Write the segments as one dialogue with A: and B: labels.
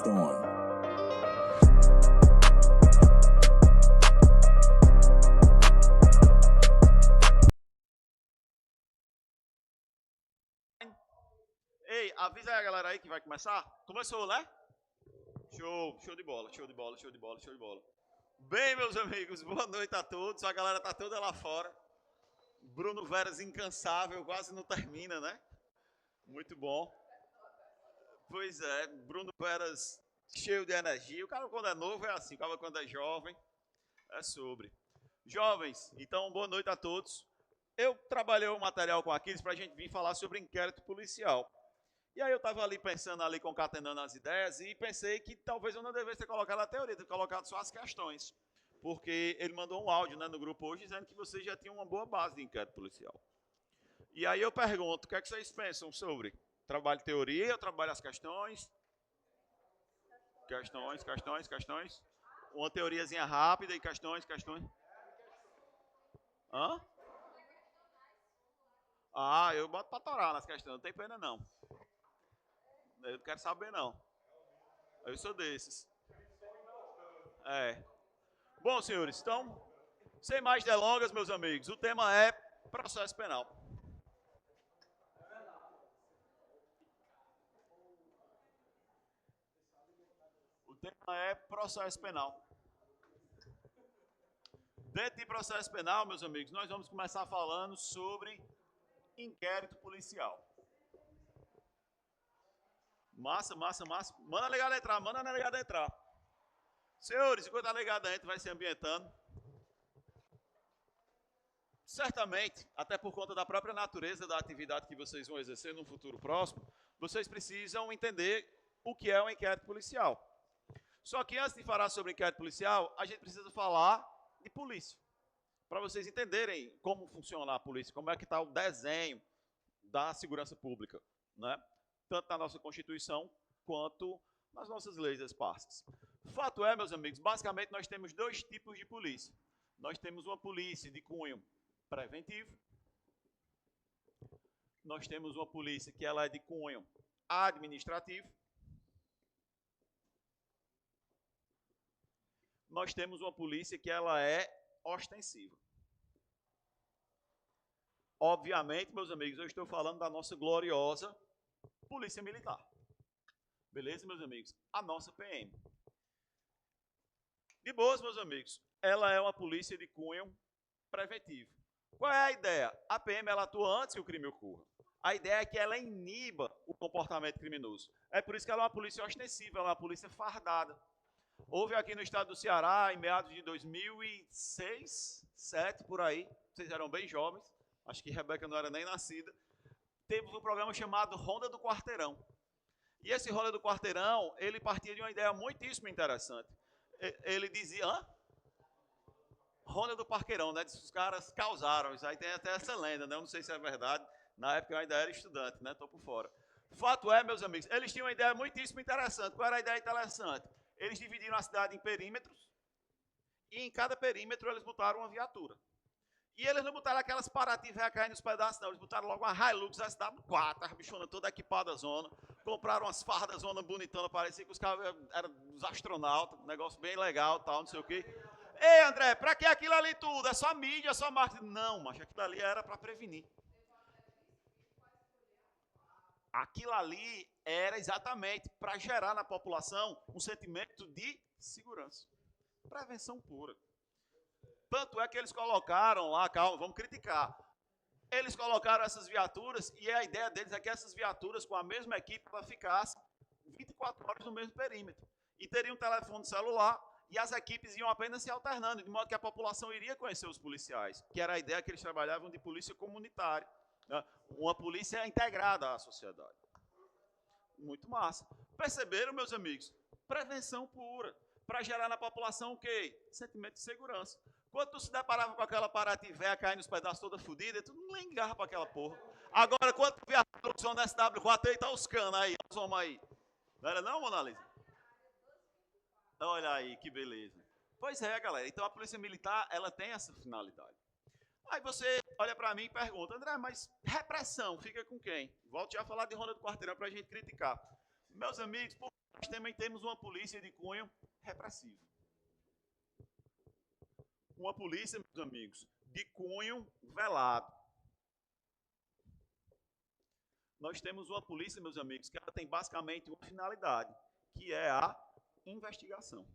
A: Storm.
B: Ei, avisa aí a galera aí que vai começar. Começou, né? Show de bola, show de bola, show de bola, show de bola. Bem, meus amigos, boa noite a todos. A galera tá toda lá fora. Bruno Veras incansável, quase não termina, né? Muito bom. Pois é, Bruno Veras cheio de energia. O cara quando é novo é assim, o cara quando é jovem é sobre. Jovens, então boa noite a todos. Eu trabalhei um material com Aquiles para a gente vir falar sobre inquérito policial. E aí eu estava ali pensando, ali concatenando as ideias e pensei que talvez eu não devesse ter colocado a teoria, ter colocado só as questões. Porque ele mandou um áudio, né, no grupo hoje dizendo que vocês já tinham uma boa base de inquérito policial. E aí eu pergunto, o que é que vocês pensam sobre? Trabalho de teoria ou trabalho as questões? Questões. Uma teoriazinha rápida e questões. Hã? Ah, eu boto pra torar nas questões, não tem pena não. Eu não quero saber não. Eu sou desses. É. Bom, senhores, então, sem mais delongas, meus amigos, o tema é processo penal. O tema é processo penal. Dentro de processo penal, meus amigos, nós vamos começar falando sobre inquérito policial. Massa. Manda a legada entrar. Senhores, enquanto a legada entra, vai se ambientando. Certamente, até por conta da própria natureza da atividade que vocês vão exercer no futuro próximo, vocês precisam entender o que é um inquérito policial. Só que antes de falar sobre inquérito policial, a gente precisa falar de polícia. Para vocês entenderem como funciona a polícia, como é que está o desenho da segurança pública, né? Tanto na nossa Constituição quanto nas nossas leis esparsas. Fato é, meus amigos, basicamente nós temos dois tipos de polícia. Nós temos uma polícia de cunho preventivo. Nós temos uma polícia que ela é de cunho administrativo. Nós temos uma polícia que ela é ostensiva. Obviamente, meus amigos, eu estou falando da nossa gloriosa Polícia Militar. Beleza, meus amigos? A nossa PM. De boas, meus amigos, ela é uma polícia de cunho preventivo. Qual é a ideia? A PM ela atua antes que o crime ocorra. A ideia é que ela iniba o comportamento criminoso. É por isso que ela é uma polícia ostensiva, ela é uma polícia fardada. Houve aqui no estado do Ceará, em meados de 2006, 2007, por aí, vocês eram bem jovens, acho que Rebeca não era nem nascida, teve um programa chamado Ronda do Quarteirão. E esse Ronda do Quarteirão, ele partia de uma ideia muitíssimo interessante. Ele dizia, Ronda do Parqueirão, né? Os caras causaram, isso aí tem até essa lenda, né? Eu não sei se é verdade, na época eu ainda era estudante, né? Estou por fora. Fato é, meus amigos, eles tinham uma ideia muitíssimo interessante. Qual era a ideia interessante? Eles dividiram a cidade em perímetros, e em cada perímetro eles botaram uma viatura. E eles não botaram aquelas Paraty vai cair nos pedaços, não. Eles botaram logo uma Hilux SW4, as bichonas toda equipada zona. Compraram umas fardas zona bonitona, parecia que os caras eram os astronautas, um negócio bem legal, tal, não sei o quê. Ei, André, pra que aquilo ali tudo? É só mídia, é só marketing? Não, mas aquilo ali era para prevenir. Aquilo ali era exatamente para gerar na população um sentimento de segurança. Prevenção pura. Tanto é que eles colocaram lá, calma, vamos criticar. Eles colocaram essas viaturas e a ideia deles é que essas viaturas com a mesma equipe ela ficasse 24 horas no mesmo perímetro. E teria um telefone celular e as equipes iam apenas se alternando, de modo que a população iria conhecer os policiais, que era a ideia que eles trabalhavam de polícia comunitária, né? Uma polícia integrada à sociedade. Muito massa. Perceberam, meus amigos? Prevenção pura. Para gerar na população o quê? Sentimento de segurança. Quando tu se deparava com aquela Paraty velha caindo nos pedaços toda fodida, tu não ligava para aquela porra. Agora, quando tu vê a produção da SW4 aí, tá os canos aí, os homens aí. Não era não, Mona Lisa? Olha aí, que beleza. Pois é, galera. Então a Polícia Militar, ela tem essa finalidade. Aí você olha para mim e pergunta, André, mas repressão fica com quem? Volte já a falar de Ronda do Quarteirão para a gente criticar. Meus amigos, por nós também temos uma polícia de cunho repressivo. Uma polícia, meus amigos, de cunho velado. Nós temos uma polícia, meus amigos, que ela tem basicamente uma finalidade, que é a investigação.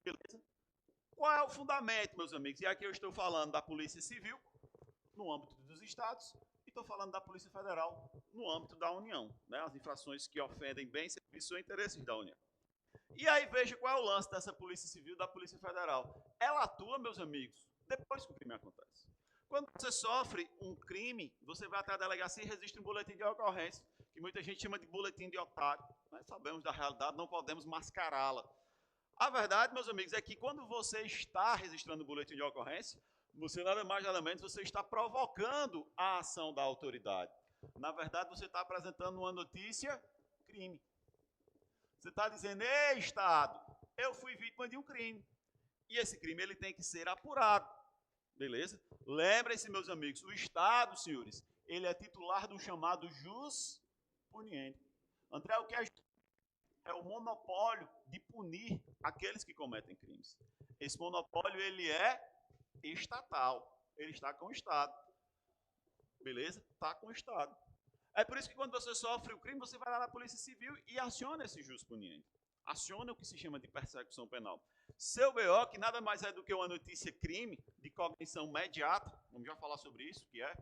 B: Beleza? Qual é o fundamento, meus amigos? E aqui eu estou falando da Polícia Civil, no âmbito dos estados, e estou falando da Polícia Federal, no âmbito da União, né? As infrações que ofendem bens, serviços ou interesses da União. E aí veja qual é o lance dessa Polícia Civil, da Polícia Federal. Ela atua, meus amigos, depois que o crime acontece. Quando você sofre um crime, você vai até a delegacia e registra um boletim de ocorrência, que muita gente chama de boletim de otário. Nós sabemos da realidade, não podemos mascará-la. A verdade, meus amigos, é que quando você está registrando o boletim de ocorrência, você nada mais nada menos, você está provocando a ação da autoridade. Na verdade, você está apresentando uma notícia crime. Você está dizendo, ei, Estado, eu fui vítima de um crime. E esse crime ele tem que ser apurado. Beleza? Lembrem-se, meus amigos, o Estado, senhores, ele é titular do chamado jus puniendi. André, o que é o monopólio de punir aqueles que cometem crimes. Esse monopólio, ele é estatal. Ele está com o Estado. Beleza? Está com o Estado. É por isso que quando você sofre o crime, você vai lá na Polícia Civil e aciona esse jus puniendi. Aciona o que se chama de persecução penal. Seu BO, que nada mais é do que uma notícia crime, de cognição imediata, vamos já falar sobre isso, que é,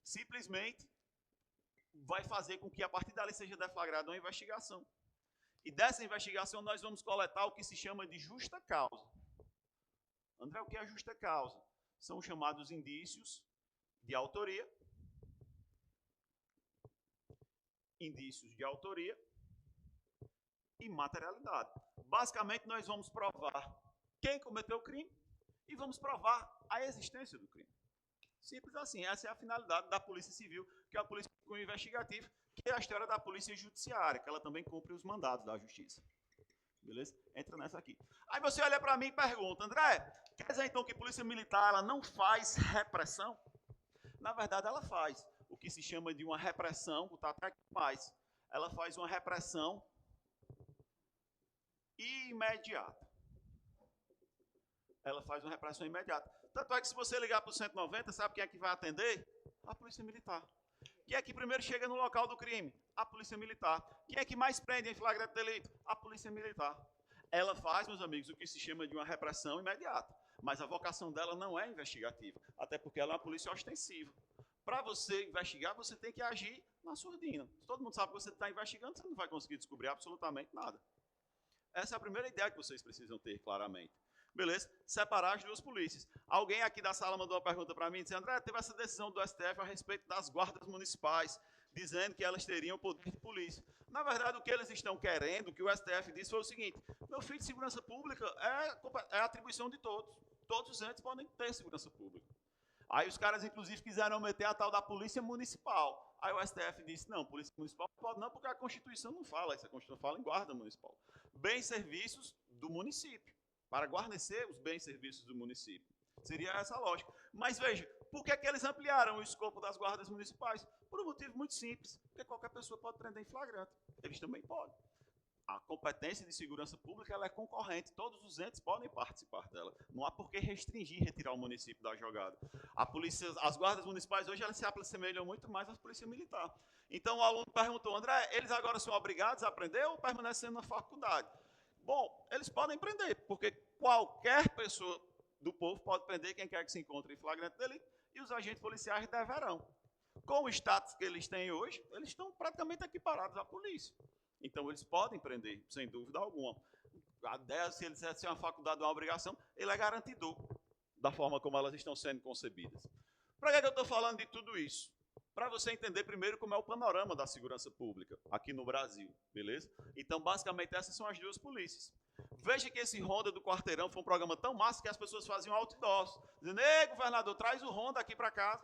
B: simplesmente vai fazer com que a partir dali seja deflagrada uma investigação. E dessa investigação nós vamos coletar o que se chama de justa causa. André, o que é justa causa? São os chamados indícios de autoria, e materialidade. Basicamente, nós vamos provar quem cometeu o crime e vamos provar a existência do crime. Simples assim, essa é a finalidade da Polícia Civil, que é a Polícia Investigativa, que é a história da Polícia Judiciária, que ela também cumpre os mandados da Justiça. Beleza? Entra nessa aqui. Aí você olha para mim e pergunta, André, quer dizer então que a Polícia Militar ela não faz repressão? Na verdade, ela faz o que se chama de uma repressão, o TATEC faz. Ela faz uma repressão imediata. Ela faz uma repressão imediata. Tanto é que se você ligar para o 190, sabe quem é que vai atender? A Polícia Militar. Quem é que primeiro chega no local do crime? A Polícia Militar. Quem é que mais prende em flagrante delito? A Polícia Militar. Ela faz, meus amigos, o que se chama de uma repressão imediata. Mas a vocação dela não é investigativa, até porque ela é uma polícia ostensiva. Para você investigar, você tem que agir na surdina. Se todo mundo sabe que você está investigando, você não vai conseguir descobrir absolutamente nada. Essa é a primeira ideia que vocês precisam ter, claramente. Beleza? Separar as duas polícias. Alguém aqui da sala mandou uma pergunta para mim, dizendo, André, teve essa decisão do STF a respeito das guardas municipais, dizendo que elas teriam poder de polícia. Na verdade, o que eles estão querendo, o que o STF disse foi o seguinte, meu filho, de segurança pública é atribuição de todos. Todos os entes podem ter segurança pública. Aí os caras, inclusive, quiseram meter a tal da polícia municipal. Aí o STF disse, não, polícia municipal não pode não, porque a Constituição não fala isso. A Constituição fala em guarda municipal. Bens e serviços do município. Para guarnecer os bens e serviços do município. Seria essa a lógica. Mas veja, por que eles ampliaram o escopo das guardas municipais? Por um motivo muito simples. Porque qualquer pessoa pode prender em flagrante. Eles também podem. A competência de segurança pública ela é concorrente, todos os entes podem participar dela. Não há por que restringir, retirar o município da jogada. As guardas municipais hoje elas se assemelham muito mais à polícia militar. Então o aluno perguntou, André, eles agora são obrigados a aprender ou permanecem na faculdade? Bom, eles podem prender, porque qualquer pessoa do povo pode prender quem quer que se encontre em flagrante delito e os agentes policiais deverão. Com o status que eles têm hoje, eles estão praticamente equiparados à polícia. Então, eles podem prender, sem dúvida alguma. Se eles disserem uma faculdade ou uma obrigação, ele é garantidor da forma como elas estão sendo concebidas. Para que eu estou falando de tudo isso? Para você entender primeiro como é o panorama da segurança pública aqui no Brasil, beleza? Então, basicamente, essas são as duas polícias. Veja que esse Ronda do Quarteirão foi um programa tão massa que as pessoas faziam outdoors, dizendo, ei, governador, traz o Ronda aqui para casa.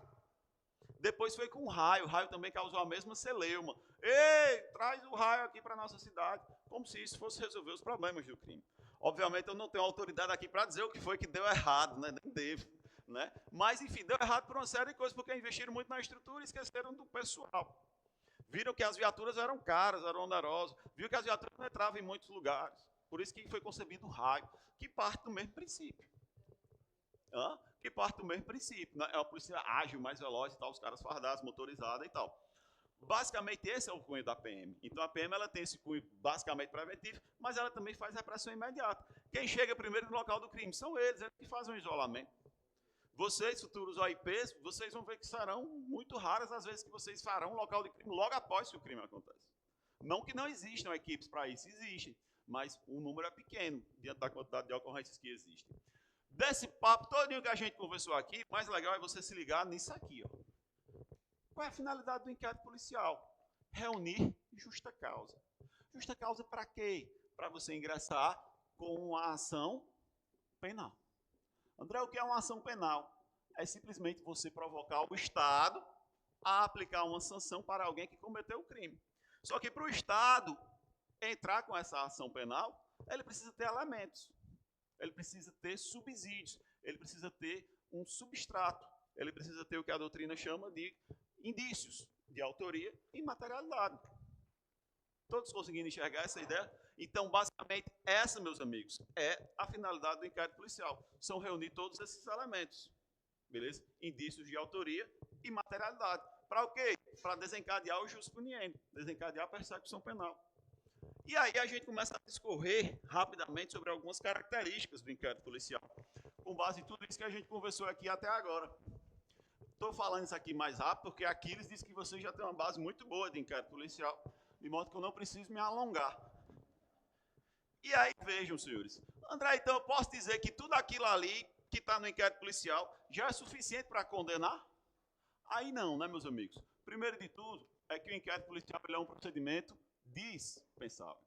B: Depois foi com o raio também causou a mesma celeuma. Ei, traz o raio aqui para a nossa cidade, como se isso fosse resolver os problemas do crime. Obviamente eu não tenho autoridade aqui para dizer o que foi que deu errado, né? Nem devo. Né? Mas, enfim, deu errado por uma série de coisas, porque investiram muito na estrutura e esqueceram do pessoal. Viram que as viaturas eram caras, eram onerosas. Viu que as viaturas não entravam em muitos lugares. Por isso que foi concebido o raio, que parte do mesmo princípio. Que parte do mesmo princípio. Né? É uma polícia ágil, mais veloz e tal, os caras fardados, motorizada e tal. Basicamente, esse é o cunho da PM. Então, a PM ela tem esse cunho basicamente preventivo, mas ela também faz repressão imediata. Quem chega primeiro no local do crime são eles que fazem o isolamento. Vocês, futuros OIPs, vocês vão ver que serão muito raras as vezes que vocês farão um local de crime logo após que o crime acontece. Não que não existam equipes para isso, existem, mas o número é pequeno diante da quantidade de ocorrências que existem. Desse papo todinho que a gente conversou aqui, o mais legal é você se ligar nisso aqui, ó. Qual é a finalidade do inquérito policial? Reunir justa causa. Justa causa para quê? Para você ingressar com uma ação penal. André, o que é uma ação penal? É simplesmente você provocar o Estado a aplicar uma sanção para alguém que cometeu o crime. Só que para o Estado entrar com essa ação penal, ele precisa ter elementos. Ele precisa ter subsídios. Ele precisa ter um substrato. Ele precisa ter o que a doutrina chama de indícios de autoria e materialidade. Todos conseguindo enxergar essa ideia? Então, basicamente, essa, meus amigos, é a finalidade do inquérito policial. São reunir todos esses elementos. Beleza? Indícios de autoria e materialidade. Para o quê? Para desencadear o jus puniendi, desencadear a persecução penal. E aí a gente começa a discorrer rapidamente sobre algumas características do inquérito policial, com base em tudo isso que a gente conversou aqui até agora. Estou falando isso aqui mais rápido, porque Aquiles disse que vocês já têm uma base muito boa de inquérito policial, de modo que eu não preciso me alongar. E aí, vejam, senhores. André, então eu posso dizer que tudo aquilo ali que está no inquérito policial já é suficiente para condenar? Aí não, né, meus amigos? Primeiro de tudo, é que o inquérito policial é um procedimento dispensável.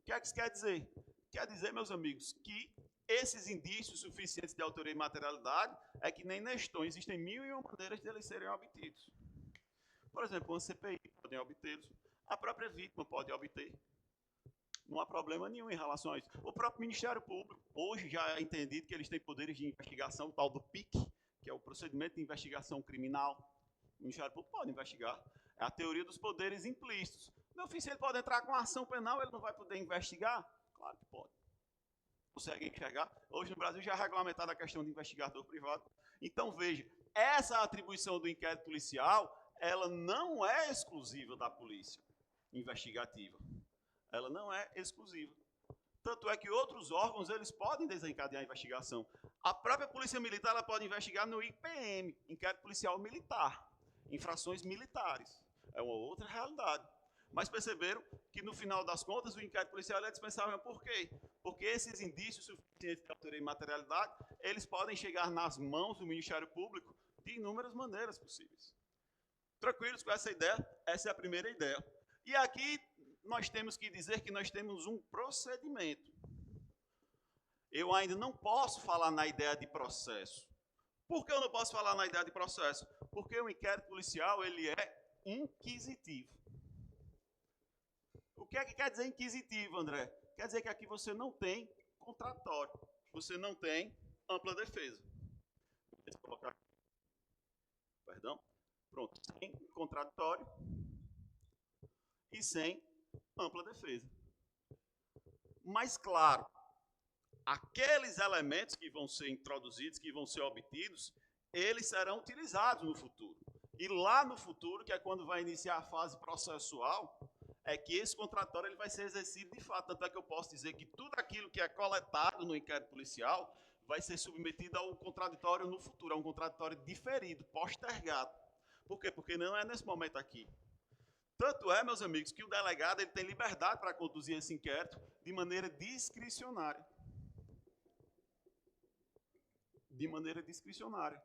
B: O que é que isso quer dizer? Quer dizer, meus amigos, que esses indícios suficientes de autoria e materialidade é que nem Neston, existem 1001 maneiras de eles serem obtidos. Por exemplo, uma CPI pode obtê-los, a própria vítima pode obter. Não há problema nenhum em relação a isso. O próprio Ministério Público, hoje já é entendido que eles têm poderes de investigação, tal do PIC, que é o procedimento de investigação criminal. O Ministério Público pode investigar. É a teoria dos poderes implícitos. Meu filho, se ele pode entrar com uma ação penal, ele não vai poder investigar? Claro que pode. Consegue enxergar? Hoje no Brasil já é regulamentada a questão de investigador privado. Então, veja, essa atribuição do inquérito policial, ela não é exclusiva da polícia investigativa. Ela não é exclusiva. Tanto é que outros órgãos, eles podem desencadear a investigação. A própria Polícia Militar, ela pode investigar no IPM, Inquérito Policial Militar, infrações militares. É uma outra realidade. Mas perceberam que, no final das contas, o inquérito policial é dispensável. Por quê? Porque esses indícios suficientes de autoria e materialidade, eles podem chegar nas mãos do Ministério Público de inúmeras maneiras possíveis. Tranquilos com essa ideia? Essa é a primeira ideia. E aqui nós temos que dizer que nós temos um procedimento. Eu ainda não posso falar na ideia de processo. Por que eu não posso falar na ideia de processo? Porque o inquérito policial, ele é inquisitivo. O que é que quer dizer inquisitivo, André? Quer dizer que aqui você não tem contraditório. Você não tem ampla defesa. Deixa eu colocar aqui. Perdão. Pronto. Sem contraditório e sem ampla defesa. Mas, claro, aqueles elementos que vão ser introduzidos, que vão ser obtidos, eles serão utilizados no futuro. E lá no futuro, que é quando vai iniciar a fase processual, é que esse contraditório ele vai ser exercido de fato. Tanto é que eu posso dizer que tudo aquilo que é coletado no inquérito policial vai ser submetido ao contraditório no futuro, a um contraditório diferido, postergado. Por quê? Porque não é nesse momento aqui. Tanto é, meus amigos, que o delegado ele tem liberdade para conduzir esse inquérito de maneira discricionária. De maneira discricionária.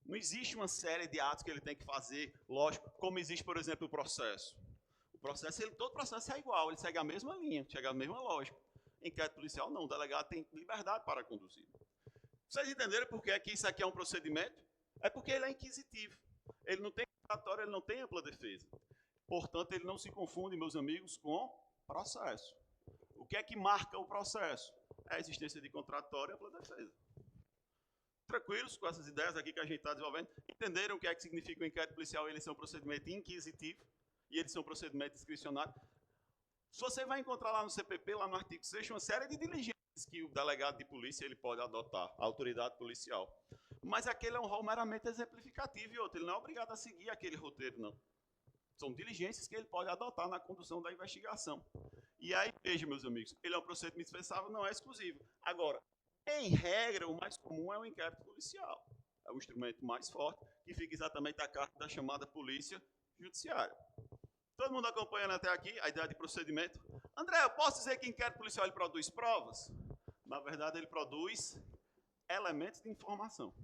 B: Não existe uma série de atos que ele tem que fazer, lógico, como existe, por exemplo, o processo. O processo, todo processo é igual, ele segue a mesma linha, segue a mesma lógica. Inquérito policial, não, o delegado tem liberdade para conduzir. Vocês entenderam por que isso aqui é um procedimento? É porque ele é inquisitivo. Ele não tem contraditório, ele não tem ampla defesa. Portanto, ele não se confunde, meus amigos, com processo. O que é que marca o processo? É a existência de contraditório e ampla defesa. tranquilos com essas ideias aqui que a gente está desenvolvendo? Entenderam o que é que significa o inquérito policial? Ele é um procedimento inquisitivo e ele é um procedimento discricionário. Se você vai encontrar lá no CPP, lá no artigo 6, uma série de diligências que o delegado de polícia ele pode adotar, a autoridade policial. Mas aquele é um rol meramente exemplificativo e outro, ele não é obrigado a seguir aquele roteiro, não. São diligências que ele pode adotar na condução da investigação. E aí, veja, meus amigos, ele é um procedimento dispensável, não é exclusivo. Agora, em regra, o mais comum é o inquérito policial. É o instrumento mais forte, que fica exatamente a cargo da chamada polícia judiciária. Todo mundo acompanhando até aqui a ideia de procedimento? André, eu posso dizer que inquérito policial ele produz provas? Na verdade, ele produz elementos de informação.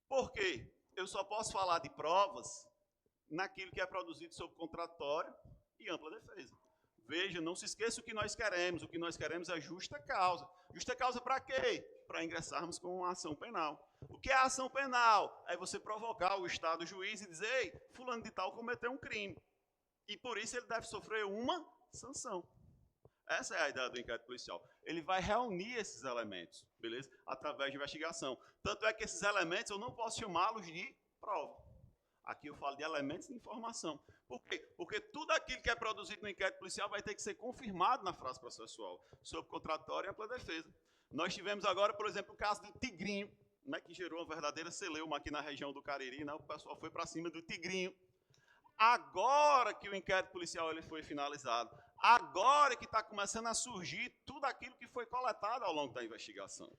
B: Por quê? Eu só posso falar de provas naquilo que é produzido sob contraditório e ampla defesa. Veja, não se esqueça o que nós queremos. O que nós queremos é justa causa. Justa causa para quê? Para ingressarmos com uma ação penal. O que é a ação penal? É você provocar o Estado juiz e dizer, ei, fulano de tal cometeu um crime. E por isso ele deve sofrer uma sanção. Essa é a ideia do inquérito policial. Ele vai reunir esses elementos, beleza? Através de investigação. Tanto é que esses elementos eu não posso chamá-los de prova. Aqui eu falo de elementos de informação. Por quê? Porque tudo aquilo que é produzido no inquérito policial vai ter que ser confirmado na frase processual, sob contraditório e ampla defesa. Nós tivemos agora, por exemplo, o caso do Tigrinho, né, que gerou uma verdadeira celeuma aqui na região do Cariri, né, o pessoal foi para cima do Tigrinho. Agora que o inquérito policial ele foi finalizado, agora que está começando a surgir tudo aquilo que foi coletado ao longo da investigação.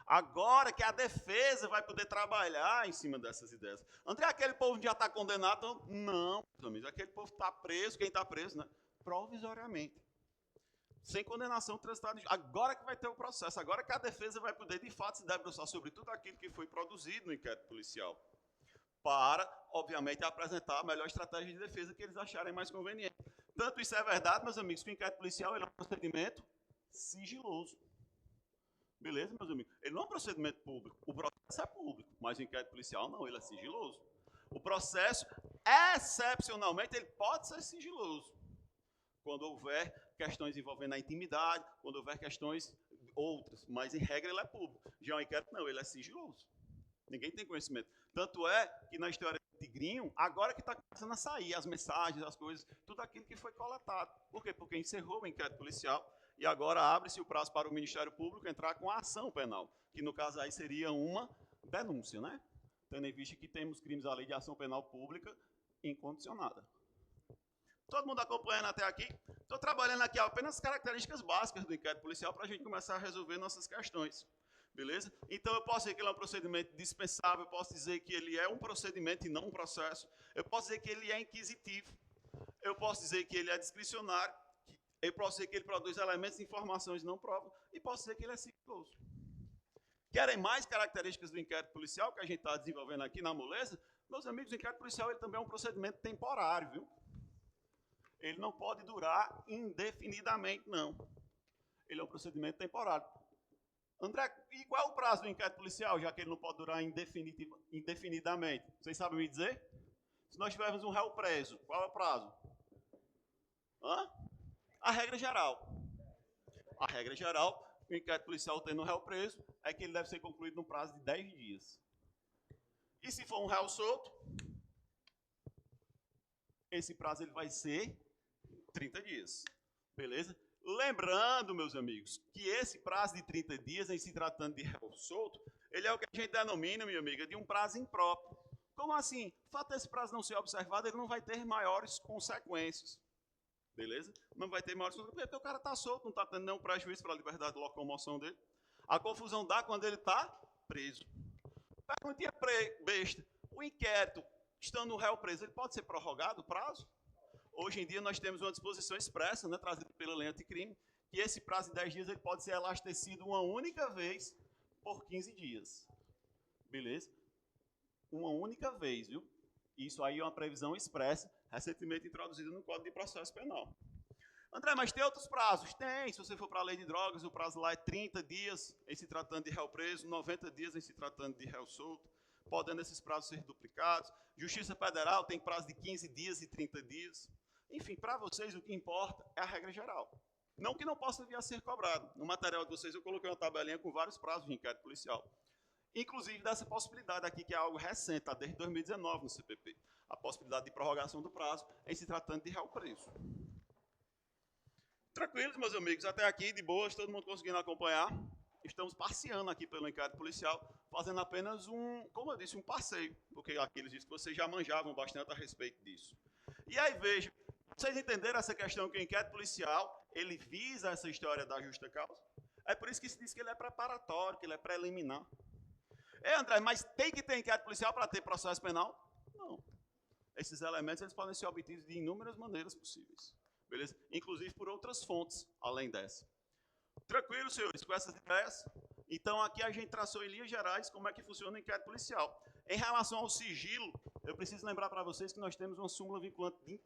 B: Agora que a defesa vai poder trabalhar em cima dessas ideias. André, aquele povo já está condenado? Não, meus amigos, aquele povo está preso, quem está preso, né? Provisoriamente. Sem condenação transitada. Agora que vai ter o processo, agora que a defesa vai poder, de fato, se debruçar sobre tudo aquilo que foi produzido no inquérito policial. Para, obviamente, apresentar a melhor estratégia de defesa que eles acharem mais conveniente. Tanto isso é verdade, meus amigos, que o inquérito policial ele é um procedimento sigiloso. Beleza, meus amigos? Ele não é um procedimento público. O processo é público, mas o inquérito policial não, ele é sigiloso. O processo, excepcionalmente, ele pode ser sigiloso. Quando houver questões envolvendo a intimidade, quando houver questões outras, mas em regra ele é público. Já o inquérito não, ele é sigiloso. Ninguém tem conhecimento. Tanto é que na história do Tigrinho, agora que está começando a sair as mensagens, as coisas, tudo aquilo que foi coletado. Por quê? Porque encerrou o inquérito policial e agora abre-se o prazo para o Ministério Público entrar com a ação penal, que no caso aí seria uma denúncia, né? Tendo em vista que temos crimes à lei de ação penal pública incondicionada. Todo mundo acompanhando até aqui? Estou trabalhando aqui apenas as características básicas do inquérito policial para a gente começar a resolver nossas questões. Beleza? Então, eu posso dizer que ele é um procedimento dispensável, eu posso dizer que ele é um procedimento e não um processo, eu posso dizer que ele é inquisitivo, eu posso dizer que ele é discricionário, eu posso dizer que ele produz elementos de informações não provas, e posso dizer que ele é sigiloso. Querem mais características do inquérito policial que a gente está desenvolvendo aqui na moleza? Meus amigos, o inquérito policial ele também é um procedimento temporário, viu? Ele não pode durar indefinidamente, não. Ele é um procedimento temporário. André, e qual é o prazo do inquérito policial, já que ele não pode durar indefinidamente? Vocês sabem me dizer? Se nós tivermos um réu preso, qual é o prazo? Hã? A regra geral. A regra geral, o inquérito policial tendo um réu preso, é que ele deve ser concluído no prazo de 10 dias. E se for um réu solto, esse prazo ele vai ser 30 dias. Beleza? Lembrando, meus amigos, que esse prazo de 30 dias, em se tratando de réu solto, ele é o que a gente denomina, minha amiga, de um prazo impróprio. Como assim? O fato desse prazo não ser observado, ele não vai ter maiores consequências. Beleza? Não vai ter maiores consequências, porque o cara está solto, não está tendo nenhum prejuízo para a liberdade de locomoção dele. A confusão dá quando ele está preso. Perguntinha besta. O inquérito, estando no réu preso, ele pode ser prorrogado o prazo? Hoje em dia nós temos uma disposição expressa, né, trazida pela lei anticrime, que esse prazo de 10 dias ele pode ser elastecido uma única vez por 15 dias. Beleza? Uma única vez, viu? Isso aí é uma previsão expressa, recentemente introduzida no Código de Processo Penal. André, mas tem outros prazos? Tem. Se você for para a lei de drogas, o prazo lá é 30 dias em se tratando de réu preso, 90 dias em se tratando de réu solto, podendo esses prazos ser duplicados. Justiça Federal tem prazo de 15 dias e 30 dias. Enfim, para vocês o que importa é a regra geral. Não que não possa vir a ser cobrado. No material de vocês eu coloquei uma tabelinha com vários prazos de inquérito policial. Inclusive dessa possibilidade aqui, que é algo recente, tá? Desde 2019 no CPP. A possibilidade de prorrogação do prazo em se tratando de réu preso. Tranquilos, meus amigos, até aqui, de boas, todo mundo conseguindo acompanhar. Estamos passeando aqui pelo inquérito policial, fazendo apenas como eu disse, um passeio, porque aqui eles disseram que vocês já manjavam bastante a respeito disso. E aí, veja, vocês entenderam essa questão que o inquérito policial, ele visa essa história da justa causa? É por isso que se diz que ele é preparatório, que ele é preliminar. André, mas tem que ter inquérito policial para ter processo penal? Não. Esses elementos eles podem ser obtidos de inúmeras maneiras possíveis. Beleza? Inclusive por outras fontes, além dessa. Tranquilo, senhores, com essas ideias? Então, aqui a gente traçou em linhas gerais como é que funciona o inquérito policial. Em relação ao sigilo, eu preciso lembrar para vocês que nós temos uma súmula vinculante de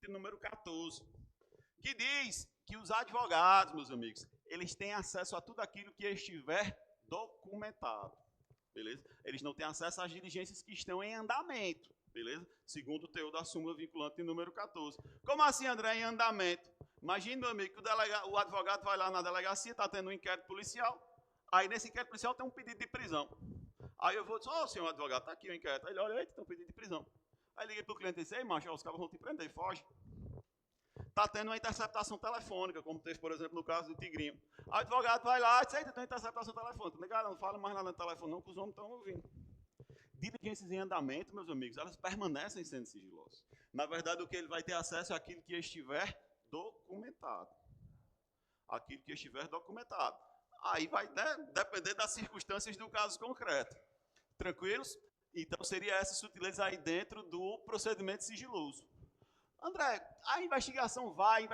B: número 14, que diz que os advogados, meus amigos, eles têm acesso a tudo aquilo que estiver documentado, beleza? Eles não têm acesso às diligências que estão em andamento, beleza? Segundo o teor da súmula vinculante de número 14. Como assim, André, em andamento? Imagina, meu amigo, que o advogado vai lá na delegacia, está tendo um inquérito policial, aí nesse inquérito policial tem um pedido de prisão. Aí eu vou dizer, senhor advogado, está aqui o inquérito. Aí ele olha, eita, tem um pedido de prisão. Aí liga para o cliente e diz, ei, macho, os caras vão te prender, foge. Está tendo uma interceptação telefônica, como teve, por exemplo, no caso do Tigrinho. Aí o advogado vai lá e diz, eita, tem uma interceptação telefônica. Negado, não fala mais nada no telefone não, que os homens estão ouvindo. Diligências em andamento, meus amigos, elas permanecem sendo sigilosas. Na verdade, o que ele vai ter acesso é aquilo que estiver documentado. Aquilo que estiver documentado. Aí vai depender das circunstâncias do caso concreto. Tranquilos? Então, seria essa sutileza aí dentro do procedimento sigiloso. André, a investigação vai,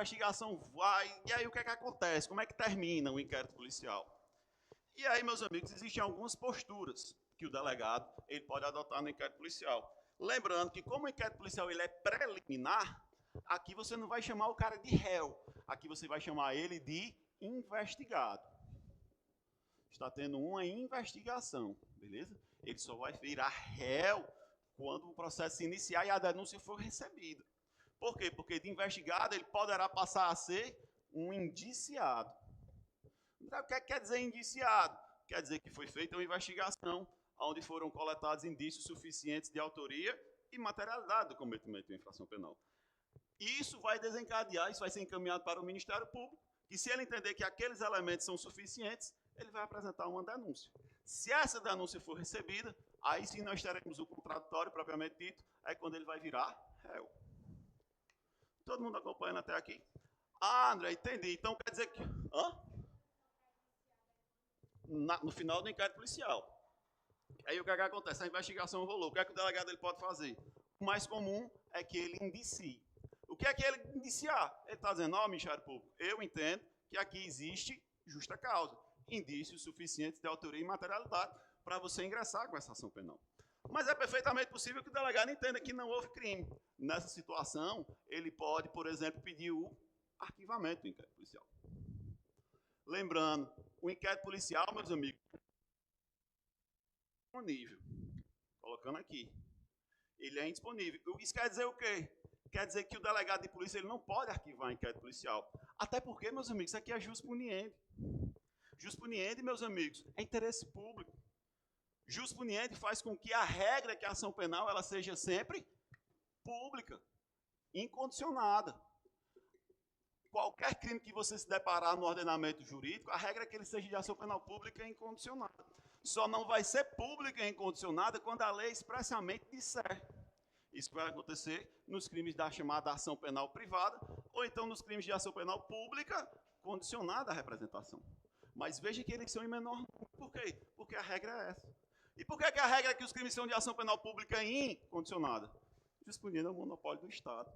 B: e aí o que é que acontece? Como é que termina o inquérito policial? E aí, meus amigos, existem algumas posturas que o delegado ele pode adotar no inquérito policial. Lembrando que como o inquérito policial ele é preliminar, aqui você não vai chamar o cara de réu, aqui você vai chamar ele de investigado. Está tendo uma investigação, beleza? Ele só vai virar réu quando o processo se iniciar e a denúncia for recebida. Por quê? Porque de investigado ele poderá passar a ser um indiciado. O que quer dizer indiciado? Quer dizer que foi feita uma investigação onde foram coletados indícios suficientes de autoria e materialidade do cometimento de uma infração penal. Isso vai desencadear, isso vai ser encaminhado para o Ministério Público, e se ele entender que aqueles elementos são suficientes, ele vai apresentar uma denúncia. Se essa denúncia for recebida, aí sim nós teremos o contraditório propriamente dito, é quando ele vai virar réu. Todo mundo acompanhando até aqui? Ah, André, entendi. Então quer dizer que... no final do inquérito policial. Aí o que acontece? A investigação rolou. O que é que o delegado ele pode fazer? O mais comum é que ele indicie. O que é que ele indiciar? Ele está dizendo, Ministério Público, eu entendo que aqui existe justa causa, indícios suficientes de autoria e materialidade para você ingressar com essa ação penal. Mas é perfeitamente possível que o delegado entenda que não houve crime. Nessa situação, ele pode, por exemplo, pedir o arquivamento do inquérito policial. Lembrando, o inquérito policial, meus amigos, é indisponível. Colocando aqui. Ele é indisponível. Isso quer dizer o quê? Quer dizer que o delegado de polícia ele não pode arquivar inquérito policial. Até porque, meus amigos, isso aqui é jus puniendi. Jus puniendi, meus amigos, é interesse público. Jus puniendi faz com que a regra que a ação penal ela seja sempre pública, incondicionada. Qualquer crime que você se deparar no ordenamento jurídico, a regra é que ele seja de ação penal pública e incondicionada. Só não vai ser pública e incondicionada quando a lei expressamente disser. Isso vai acontecer nos crimes da chamada ação penal privada, ou então nos crimes de ação penal pública condicionada à representação. Mas veja que eles são em menor número. Por quê? Porque a regra é essa. E por que a regra é que os crimes são de ação penal pública incondicionada? Disponível é o monopólio do Estado.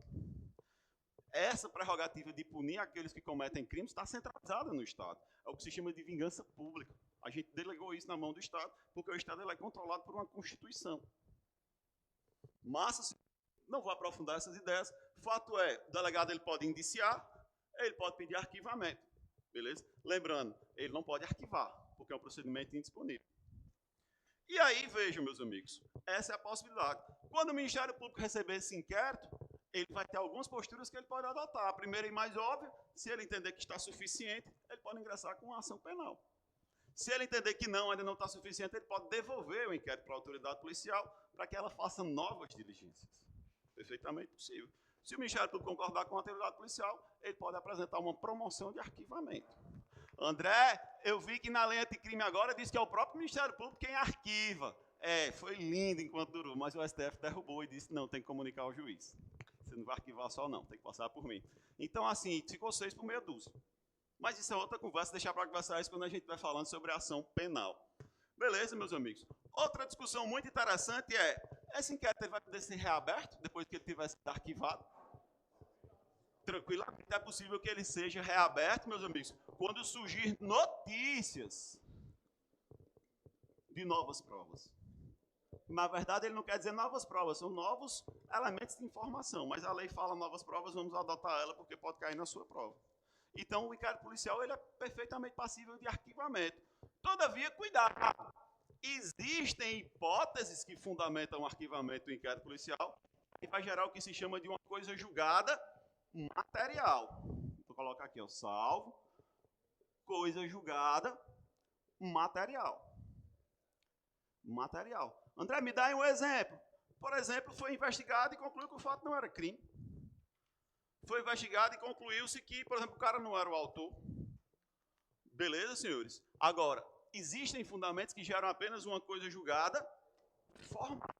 B: Essa prerrogativa de punir aqueles que cometem crimes está centralizada no Estado. É o que se chama de vingança pública. A gente delegou isso na mão do Estado, porque o Estado ele é controlado por uma Constituição. Mas, não vou aprofundar essas ideias. Fato é, o delegado ele pode indiciar, ele pode pedir arquivamento. Beleza? Lembrando, ele não pode arquivar, porque é um procedimento indisponível. E aí, vejam, meus amigos, essa é a possibilidade. Quando o Ministério Público receber esse inquérito, ele vai ter algumas posturas que ele pode adotar. A primeira e mais óbvia, se ele entender que está suficiente, ele pode ingressar com uma ação penal. Se ele entender que não, ainda não está suficiente, ele pode devolver o inquérito para a autoridade policial para que ela faça novas diligências. Perfeitamente possível. Se o Ministério Público concordar com a autoridade policial, ele pode apresentar uma promoção de arquivamento. André, eu vi que na lei anticrime agora diz que é o próprio Ministério Público quem arquiva. Foi lindo enquanto durou, mas o STF derrubou e disse, não, tem que comunicar ao juiz. Você não vai arquivar só não, tem que passar por mim. Então, assim, ficou 6 por meia dúzia. Mas isso é outra conversa, deixar para conversar isso quando a gente vai falando sobre a ação penal. Beleza, meus amigos? Outra discussão muito interessante esse inquérito vai poder ser reaberto depois que ele tiver sido arquivado? Tranquilamente é possível que ele seja reaberto, meus amigos, quando surgir notícias de novas provas. Na verdade, ele não quer dizer novas provas, são novos elementos de informação, mas a lei fala novas provas, vamos adotar ela porque pode cair na sua prova. Então, o inquérito policial ele é perfeitamente passível de arquivamento. Todavia, cuidado! Existem hipóteses que fundamentam o arquivamento do inquérito policial e vai gerar o que se chama de uma coisa julgada material. Vou colocar aqui, salvo, coisa julgada material. Material. André, me dá aí um exemplo. Por exemplo, foi investigado e concluiu que o fato não era crime. Foi investigado e concluiu-se que, por exemplo, o cara não era o autor. Beleza, senhores? Agora, existem fundamentos que geram apenas uma coisa julgada formal.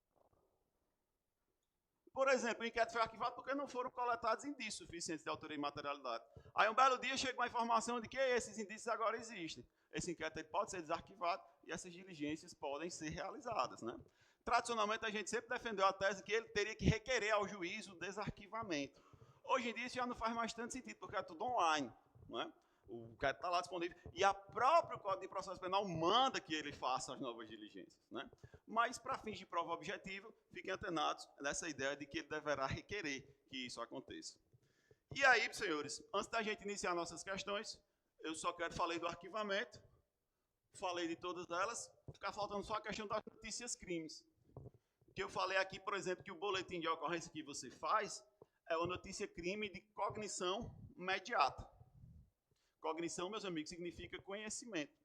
B: Por exemplo, o inquérito foi arquivado porque não foram coletados indícios suficientes de autoria e materialidade. Aí um belo dia chega uma informação de que esses indícios agora existem. Esse inquérito pode ser desarquivado e essas diligências podem ser realizadas, né? Tradicionalmente, a gente sempre defendeu a tese que ele teria que requerer ao juiz o desarquivamento. Hoje em dia, isso já não faz mais tanto sentido, porque é tudo online, não é? O inquérito está lá disponível. E a próprio Código de Processo Penal manda que ele faça as novas diligências, né? Mas, para fins de prova objetiva, fiquem atenados nessa ideia de que ele deverá requerer que isso aconteça. E aí, senhores, antes da gente iniciar nossas questões, eu só falei do arquivamento, falei de todas elas, fica faltando só a questão das notícias crimes. Que eu falei aqui, por exemplo, que o boletim de ocorrência que você faz é uma notícia crime de cognição imediata. Cognição, meus amigos, significa conhecimento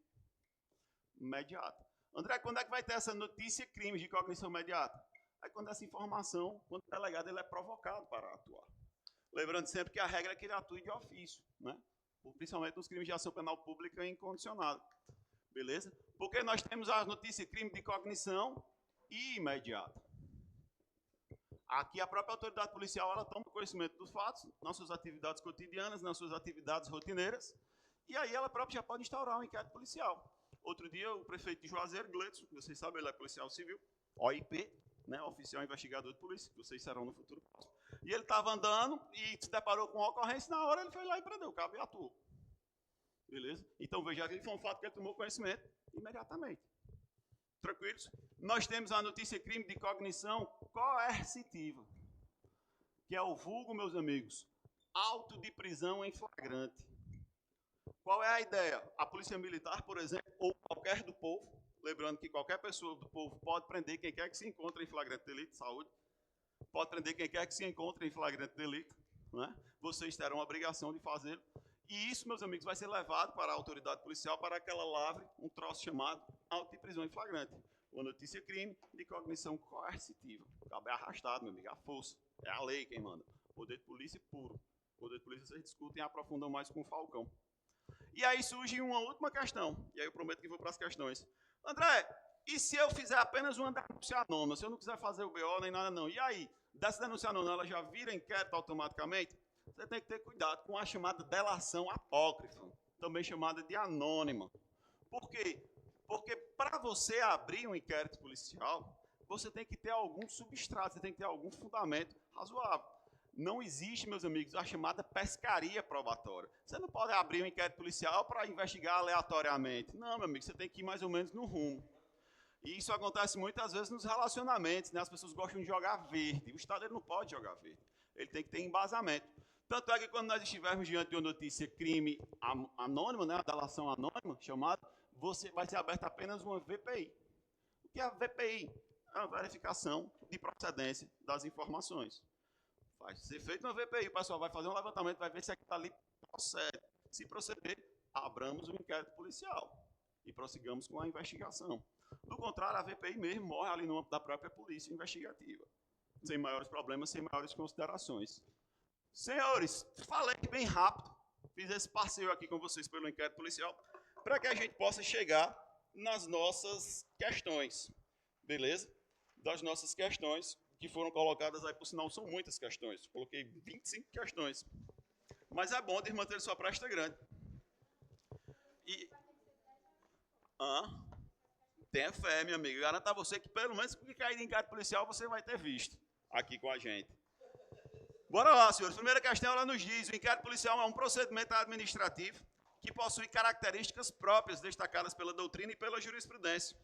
B: imediato. André, quando é que vai ter essa notícia crime de cognição imediata? É quando essa informação, quando o delegado ele é provocado para atuar. Lembrando sempre que a regra é que ele atue de ofício, né? Principalmente nos crimes de ação penal pública incondicionada. Beleza? Porque nós temos a notícia crime de cognição imediata. Aqui a própria autoridade policial ela toma conhecimento dos fatos, nas suas atividades cotidianas, nas suas atividades rotineiras, e aí ela própria já pode instaurar um inquérito policial. Outro dia, o prefeito de Juazeiro, Gleidson, vocês sabem, ele é policial civil, OIP, né, oficial investigador de polícia, que vocês serão no futuro. E ele estava andando e se deparou com uma ocorrência, na hora ele foi lá e prendeu o cabo e atuou. Beleza? Então, veja, que foi um fato que ele tomou conhecimento imediatamente. Tranquilos? Nós temos a notícia crime de cognição coercitiva, que é o vulgo, meus amigos, auto de prisão em flagrante. Qual é a ideia? A polícia militar, por exemplo, ou qualquer do povo, lembrando que qualquer pessoa do povo pode prender quem quer que se encontre em flagrante delito, saúde, pode prender quem quer que se encontre em flagrante delito, né? Vocês terão a obrigação de fazê-lo. E isso, meus amigos, vai ser levado para a autoridade policial para que ela lavre um troço chamado auto de prisão em flagrante. Uma notícia crime de cognição coercitiva. O cabo é arrastado, meu amigo, a força. É a lei quem manda. Poder de polícia puro. Poder de polícia vocês discutem e aprofundam mais com o Falcão. E aí surge uma última questão. E aí eu prometo que vou para as questões. André, e se eu fizer apenas uma denúncia anônima? Se eu não quiser fazer o BO nem nada não. E aí, dessa denúncia anônima, ela já vira inquérito automaticamente? Você tem que ter cuidado com a chamada delação apócrifa, também chamada de anônima. Por quê? Porque para você abrir um inquérito policial, você tem que ter algum substrato, você tem que ter algum fundamento razoável. Não existe, meus amigos, a chamada pescaria probatória. Você não pode abrir um inquérito policial para investigar aleatoriamente. Não, meu amigo, você tem que ir mais ou menos no rumo. E isso acontece muitas vezes nos relacionamentos, né? As pessoas gostam de jogar verde. O Estado ele não pode jogar verde. Ele tem que ter embasamento. Tanto é que quando nós estivermos diante de uma notícia crime anônima, né, a delação anônima, chamada, vai ser aberta apenas uma VPI. O que é a VPI? É uma verificação de procedência das informações. Vai ser feito uma VPI, o pessoal vai fazer um levantamento, vai ver se aquilo ali procede. Se proceder, abramos o inquérito policial e prossigamos com a investigação. Do contrário, a VPI mesmo morre ali no âmbito da própria polícia investigativa, sem maiores problemas, sem maiores considerações. Senhores, falei bem rápido, fiz esse passeio aqui com vocês pelo inquérito policial, para que a gente possa chegar nas nossas questões, beleza? Das nossas questões que foram colocadas aí, por sinal, são muitas questões. Coloquei 25 questões. Mas é bom de manter sua presta grande. E... tenha fé, meu amigo. Garanto a você que, pelo menos, que cair em inquérito policial, você vai ter visto aqui com a gente. Bora lá, senhores. Primeira questão, ela nos diz: o inquérito policial é um procedimento administrativo que possui características próprias destacadas pela doutrina e pela jurisprudência.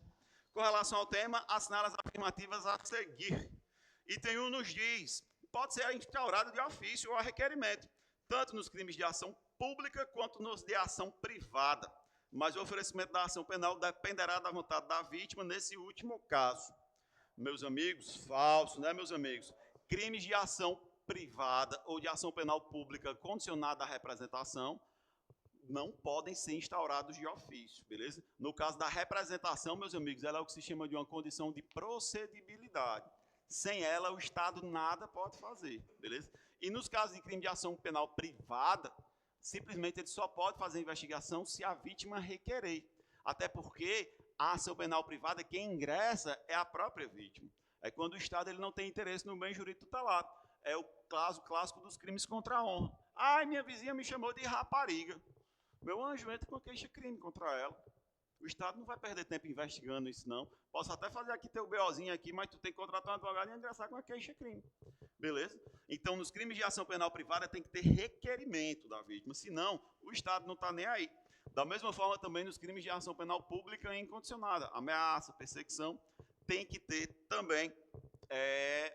B: Com relação ao tema, assinala as afirmativas a seguir. Item 1 nos diz: pode ser instaurado de ofício ou a requerimento, tanto nos crimes de ação pública quanto nos de ação privada. Mas o oferecimento da ação penal dependerá da vontade da vítima nesse último caso. Meus amigos, falso, né, meus amigos? Crimes de ação privada ou de ação penal pública condicionada à representação não podem ser instaurados de ofício, beleza? No caso da representação, meus amigos, ela é o que se chama de uma condição de procedibilidade. Sem ela, o Estado nada pode fazer, beleza? E nos casos de crime de ação penal privada, simplesmente ele só pode fazer investigação se a vítima requerer. Até porque a ação penal privada, quem ingressa é a própria vítima. É quando o Estado ele não tem interesse no bem jurídico tutelado. É o caso clássico dos crimes contra a honra. Ai, minha vizinha me chamou de rapariga. Meu anjo, entra com queixa-crime contra ela. O Estado não vai perder tempo investigando isso, não. Posso até fazer aqui teu BOzinho aqui, mas tu tem que contratar um advogado e ingressar com a queixa-crime. Beleza? Então, nos crimes de ação penal privada, tem que ter requerimento da vítima. Senão, o Estado não está nem aí. Da mesma forma, também, nos crimes de ação penal pública incondicionada, ameaça, perseguição, tem que ter também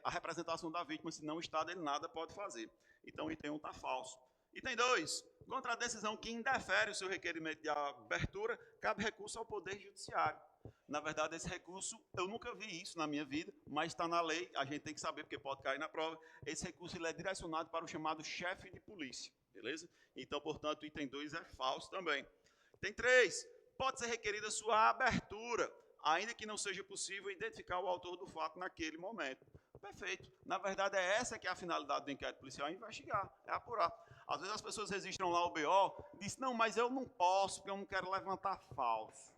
B: a representação da vítima, senão o Estado ele nada pode fazer. Então, item 1 está falso. Item 2. Contra a decisão que indefere o seu requerimento de abertura, cabe recurso ao Poder Judiciário. Na verdade, esse recurso, eu nunca vi isso na minha vida, mas está na lei, a gente tem que saber, porque pode cair na prova. Esse recurso ele é direcionado para o chamado chefe de polícia, beleza? Então, portanto, o item 2 é falso também. Item 3. Pode ser requerida sua abertura, ainda que não seja possível identificar o autor do fato naquele momento. Perfeito. Na verdade, essa que é a finalidade do inquérito policial, é investigar, é apurar. Às vezes as pessoas registram lá o BO e dizem, não, mas eu não posso, porque eu não quero levantar falso.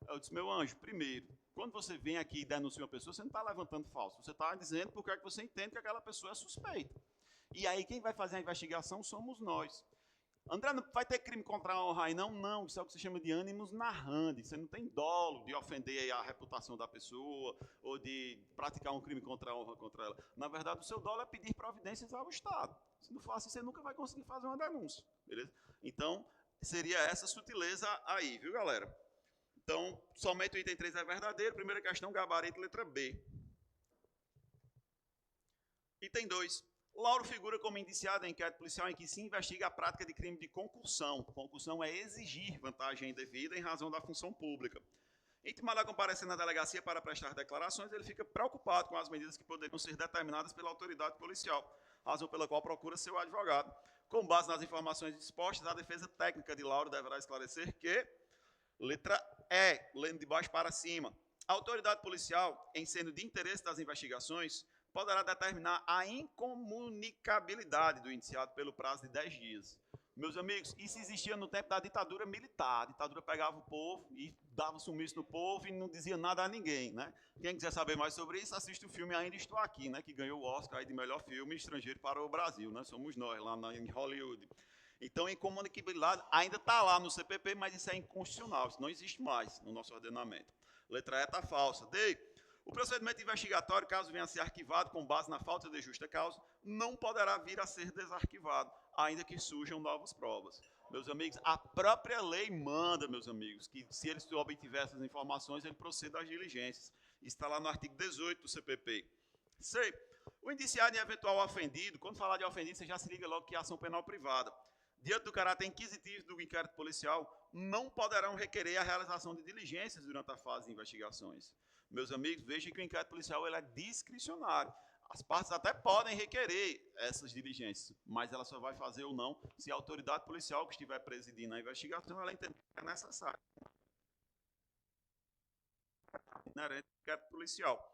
B: Eu disse, meu anjo, primeiro, quando você vem aqui e denuncia uma pessoa, você não está levantando falso, você está dizendo porque é que você entende que aquela pessoa é suspeita. E aí quem vai fazer a investigação somos nós. André, não vai ter crime contra a honra aí? Não, não, isso é o que se chama de ânimos narrandi. Você não tem dolo de ofender a reputação da pessoa ou de praticar um crime contra a honra contra ela. Na verdade, o seu dolo é pedir providências ao Estado. Se não for assim, você nunca vai conseguir fazer uma denúncia, beleza? Então, seria essa sutileza aí, viu, galera? Então, somente o item 3 é verdadeiro. Primeira questão, gabarito, letra B. Item 2. Lauro figura como indiciado em inquérito policial em que se investiga a prática de crime de concussão. Concussão é exigir vantagem indevida em razão da função pública. Intimado a comparecer na delegacia para prestar declarações, ele fica preocupado com as medidas que poderiam ser determinadas pela autoridade policial, razão pela qual procura seu advogado. Com base nas informações expostas, a defesa técnica de Lauro deverá esclarecer que, letra E, lendo de baixo para cima, a autoridade policial, em sendo de interesse das investigações, poderá determinar a incomunicabilidade do indiciado pelo prazo de 10 dias. Meus amigos, isso existia no tempo da ditadura militar. A ditadura pegava o povo e dava sumiço no povo e não dizia nada a ninguém, né? Quem quiser saber mais sobre isso, assiste o filme Ainda Estou Aqui, né? Que ganhou o Oscar aí de melhor filme estrangeiro para o Brasil, né? Somos nós, lá em Hollywood. Então, incomunicabilidade ainda está lá no CPP, mas isso é inconstitucional. Isso não existe mais no nosso ordenamento. Letra E está falsa. D. O procedimento investigatório, caso venha a ser arquivado com base na falta de justa causa, não poderá vir a ser desarquivado, ainda que surjam novas provas. Meus amigos, a própria lei manda, meus amigos, que se ele obtiver essas informações, ele proceda às diligências. Isso está lá no artigo 18 do CPP. C. O indiciado e eventual ofendido, quando falar de ofendido, você já se liga logo que é ação penal privada. Diante do caráter inquisitivo do inquérito policial, não poderão requerer a realização de diligências durante a fase de investigações. Meus amigos, vejam que o inquérito policial ele é discricionário. As partes até podem requerer essas diligências, mas ela só vai fazer ou não se a autoridade policial que estiver presidindo a investigação ela entender que é necessário. Inerente ao inquérito policial.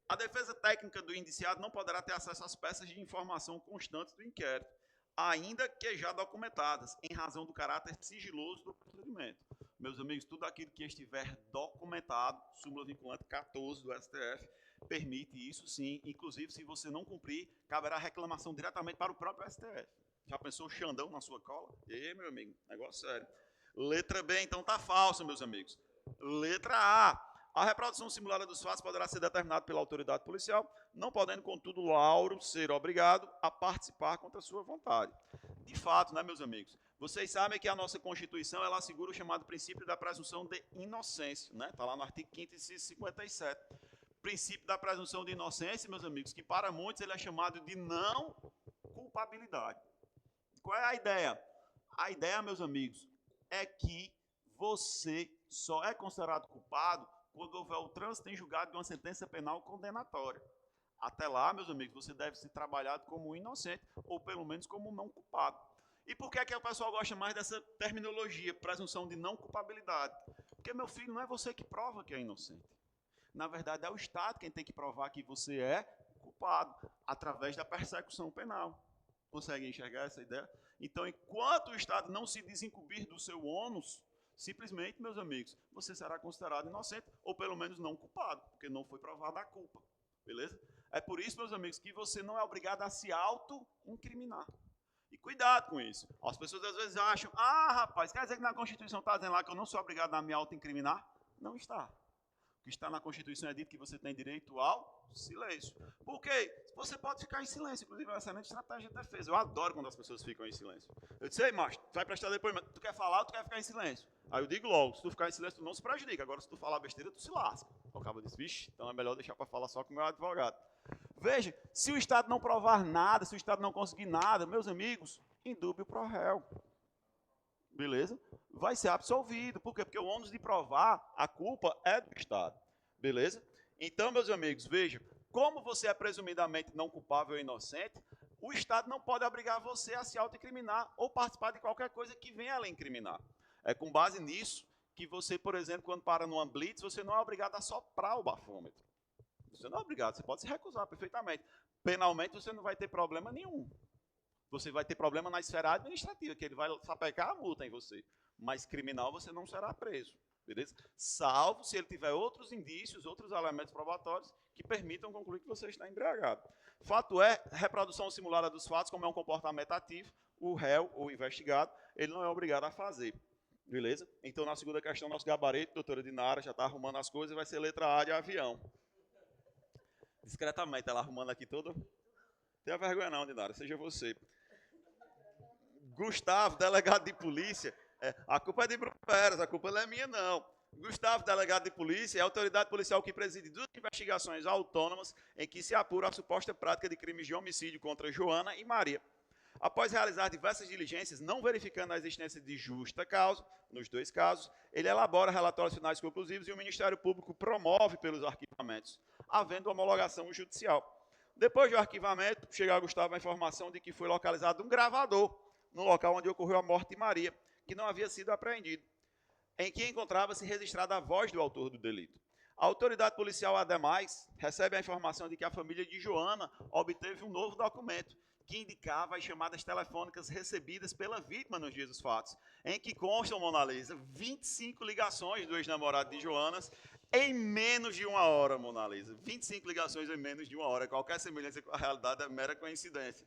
B: A defesa técnica do indiciado não poderá ter acesso às peças de informação constantes do inquérito, ainda que já documentadas, em razão do caráter sigiloso do procedimento. Meus amigos, tudo aquilo que estiver documentado, súmula vinculante 14 do STF, permite isso sim, inclusive se você não cumprir, caberá reclamação diretamente para o próprio STF. Já pensou o Xandão na sua cola? E meu amigo, negócio sério. Letra B, então tá falsa, meus amigos. Letra A. A reprodução simulada dos fatos poderá ser determinada pela autoridade policial, não podendo, contudo, Lauro ser obrigado a participar contra sua vontade. De fato, né, meus amigos? Vocês sabem que a nossa Constituição ela assegura o chamado princípio da presunção de inocência, né? Está lá no artigo 5º, inciso 57. Princípio da presunção de inocência, meus amigos, que para muitos ele é chamado de não culpabilidade. Qual é a ideia? A ideia, meus amigos, é que você só é considerado culpado quando houver o trânsito em julgado de uma sentença penal condenatória. Até lá, meus amigos, você deve ser trabalhado como inocente, ou pelo menos como não culpado. E por que o pessoal gosta mais dessa terminologia, presunção de não culpabilidade? Porque, meu filho, não é você que prova que é inocente. Na verdade, é o Estado quem tem que provar que você é culpado, através da persecução penal. Consegue enxergar essa ideia? Então, enquanto o Estado não se desincumbir do seu ônus, simplesmente, meus amigos, você será considerado inocente, ou pelo menos não culpado, porque não foi provada a culpa, beleza? É por isso, meus amigos, que você não é obrigado a se auto-incriminar. E cuidado com isso. As pessoas às vezes acham, rapaz, quer dizer que na Constituição está dizendo lá que eu não sou obrigado a me auto-incriminar? Não está. O que está na Constituição é dito que você tem direito ao silêncio. Por quê? Você pode ficar em silêncio, inclusive é uma excelente estratégia de defesa. Eu adoro quando as pessoas ficam em silêncio. Eu disse, ei, macho, tu vai prestar depoimento, tu quer falar ou tu quer ficar em silêncio? Aí eu digo logo, se tu ficar em silêncio, tu não se prejudica. Agora, se tu falar besteira, tu se lasca. O cabo disse, vixe, então é melhor deixar para falar só com o meu advogado. Veja, se o Estado não provar nada, se o Estado não conseguir nada, meus amigos, indúbio pro réu. Beleza? Vai ser absolvido. Por quê? Porque o ônus de provar a culpa é do Estado. Beleza? Então, meus amigos, vejam, como você é presumidamente não culpável ou inocente, o Estado não pode obrigar você a se autoincriminar ou participar de qualquer coisa que venha a lhe incriminar. É com base nisso que você, por exemplo, quando para numa blitz, você não é obrigado a soprar o bafômetro. Você não é obrigado, você pode se recusar perfeitamente. Penalmente, você não vai ter problema nenhum. Você vai ter problema na esfera administrativa, que ele vai sapecar a multa em você. Mas criminal, você não será preso. Beleza? Salvo se ele tiver outros indícios, outros elementos probatórios que permitam concluir que você está embriagado. Fato é, reprodução simulada dos fatos, como é um comportamento ativo, o réu ou investigado, ele não é obrigado a fazer. Beleza? Então, na segunda questão, nosso gabarito, doutora Dinara, já está arrumando as coisas, vai ser letra A de avião. Discretamente, ela arrumando aqui todo. Tenha vergonha não, Dinara, seja você. Gustavo, delegado de polícia, a culpa é de Bruno Pérez, a culpa não é minha não. Gustavo, delegado de polícia, é a autoridade policial que preside duas investigações autônomas em que se apura a suposta prática de crimes de homicídio contra Joana e Maria. Após realizar diversas diligências, não verificando a existência de justa causa, nos dois casos, ele elabora relatórios finais conclusivos e o Ministério Público promove pelos arquivamentos, havendo homologação judicial. Depois do arquivamento, chega a Gustavo a informação de que foi localizado um gravador no local onde ocorreu a morte de Maria, que não havia sido apreendido, em que encontrava-se registrada a voz do autor do delito. A autoridade policial, ademais, recebe a informação de que a família de Joana obteve um novo documento, que indicava as chamadas telefônicas recebidas pela vítima nos dias dos fatos, em que constam, Mona Lisa, 25 ligações do ex-namorado de Joanas em menos de uma hora, Mona Lisa. 25 ligações em menos de uma hora. Qualquer semelhança com a realidade é mera coincidência.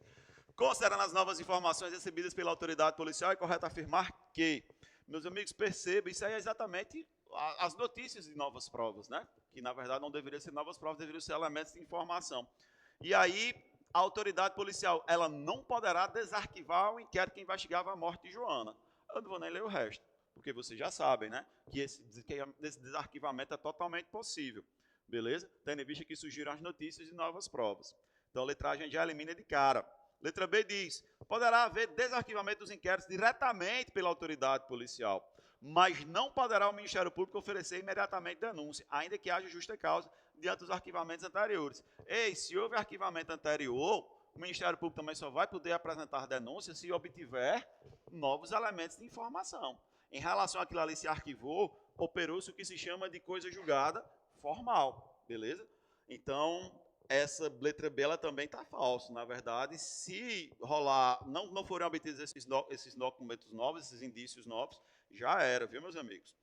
B: Considerando as novas informações recebidas pela autoridade policial, é correto afirmar que, meus amigos, percebam, isso aí é exatamente as notícias de novas provas, né? Que, na verdade, não deveriam ser novas provas, deveriam ser elementos de informação. E aí, a autoridade policial, ela não poderá desarquivar o inquérito que investigava a morte de Joana. Eu não vou nem ler o resto, porque vocês já sabem, né? Que esse desarquivamento é totalmente possível. Beleza? Tendo em vista que surgiram as notícias de novas provas. Então, a letra A a gente já elimina de cara. Letra B diz, poderá haver desarquivamento dos inquéritos diretamente pela autoridade policial, mas não poderá o Ministério Público oferecer imediatamente denúncia, ainda que haja justa causa, diante dos arquivamentos anteriores. Ei, se houve arquivamento anterior, o Ministério Público também só vai poder apresentar denúncia se obtiver novos elementos de informação. Em relação àquilo ali se arquivou, operou-se o que se chama de coisa julgada formal, beleza? Então, essa letra B ela também está falsa. Na verdade, se rolar, não forem obtidos esses documentos novos, esses indícios novos, já era, viu, meus amigos?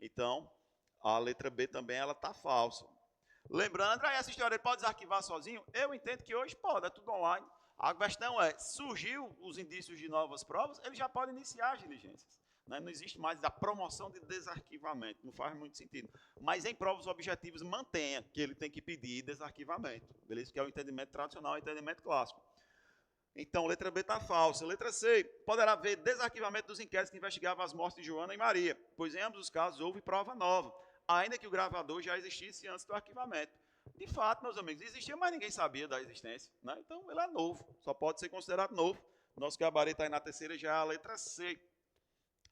B: Então, a letra B também ela está falsa. Lembrando, André, essa história ele pode desarquivar sozinho? Eu entendo que hoje pode, é tudo online. A questão é, surgiu os indícios de novas provas, ele já pode iniciar as diligências. Né? Não existe mais a promoção de desarquivamento, não faz muito sentido. Mas em provas objetivas, mantenha que ele tem que pedir desarquivamento, beleza? Que é o entendimento tradicional, o entendimento clássico. Então, letra B está falsa. Letra C, poderá haver desarquivamento dos inquéritos que investigavam as mortes de Joana e Maria, pois em ambos os casos houve prova nova, ainda que o gravador já existisse antes do arquivamento. De fato, meus amigos, existia, mas ninguém sabia da existência. Né? Então, ele é novo, só pode ser considerado novo. Nosso gabarito aí na terceira já é a letra C.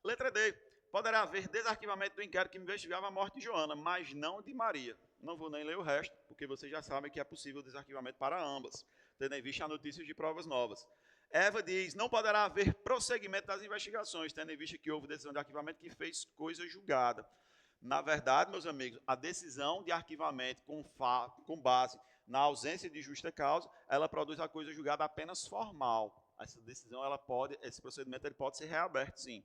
B: Letra D, poderá haver desarquivamento do inquérito que investigava a morte de Joana, mas não de Maria. Não vou nem ler o resto, porque vocês já sabem que é possível desarquivamento para ambas, tendo em vista a notícia de provas novas. Eva diz, não poderá haver prosseguimento das investigações, tendo em vista que houve decisão de arquivamento que fez coisa julgada. Na verdade, meus amigos, a decisão de arquivamento com base na ausência de justa causa, ela produz a coisa julgada apenas formal. Essa decisão, esse procedimento ele pode ser reaberto, sim.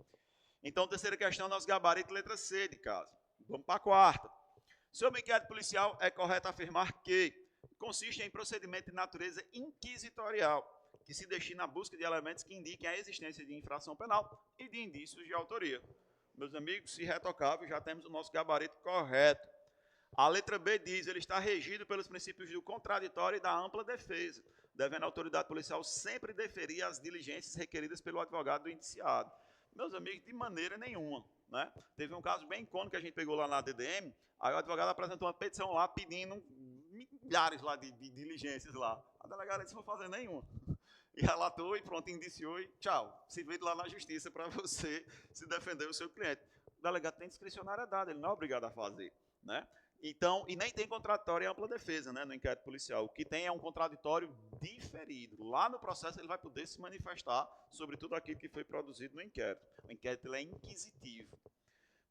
B: Então, terceira questão, nosso gabarito, letra C de caso. Vamos para a quarta. Sobre o inquérito policial, é correto afirmar que consiste em procedimento de natureza inquisitorial, que se destina à busca de elementos que indiquem a existência de infração penal e de indícios de autoria. Meus amigos, se retocável, já temos o nosso gabarito correto. A letra B diz, ele está regido pelos princípios do contraditório e da ampla defesa, devendo a autoridade policial sempre deferir às diligências requeridas pelo advogado do indiciado. Meus amigos, de maneira nenhuma. Né? Teve um caso bem icônico que a gente pegou lá na DDM, aí o advogado apresentou uma petição lá pedindo milhares lá de diligências lá. A delegada disse, não vou fazer nenhuma. E relatou e pronto, indiciou e tchau. Se vê lá na justiça para você se defender o seu cliente. O delegado tem discricionariedade, ele não é obrigado a fazer. Né? Então, e nem tem contraditório e ampla defesa, né, no inquérito policial. O que tem é um contraditório diferido. Lá no processo ele vai poder se manifestar sobre tudo aquilo que foi produzido no inquérito. O inquérito ele é inquisitivo.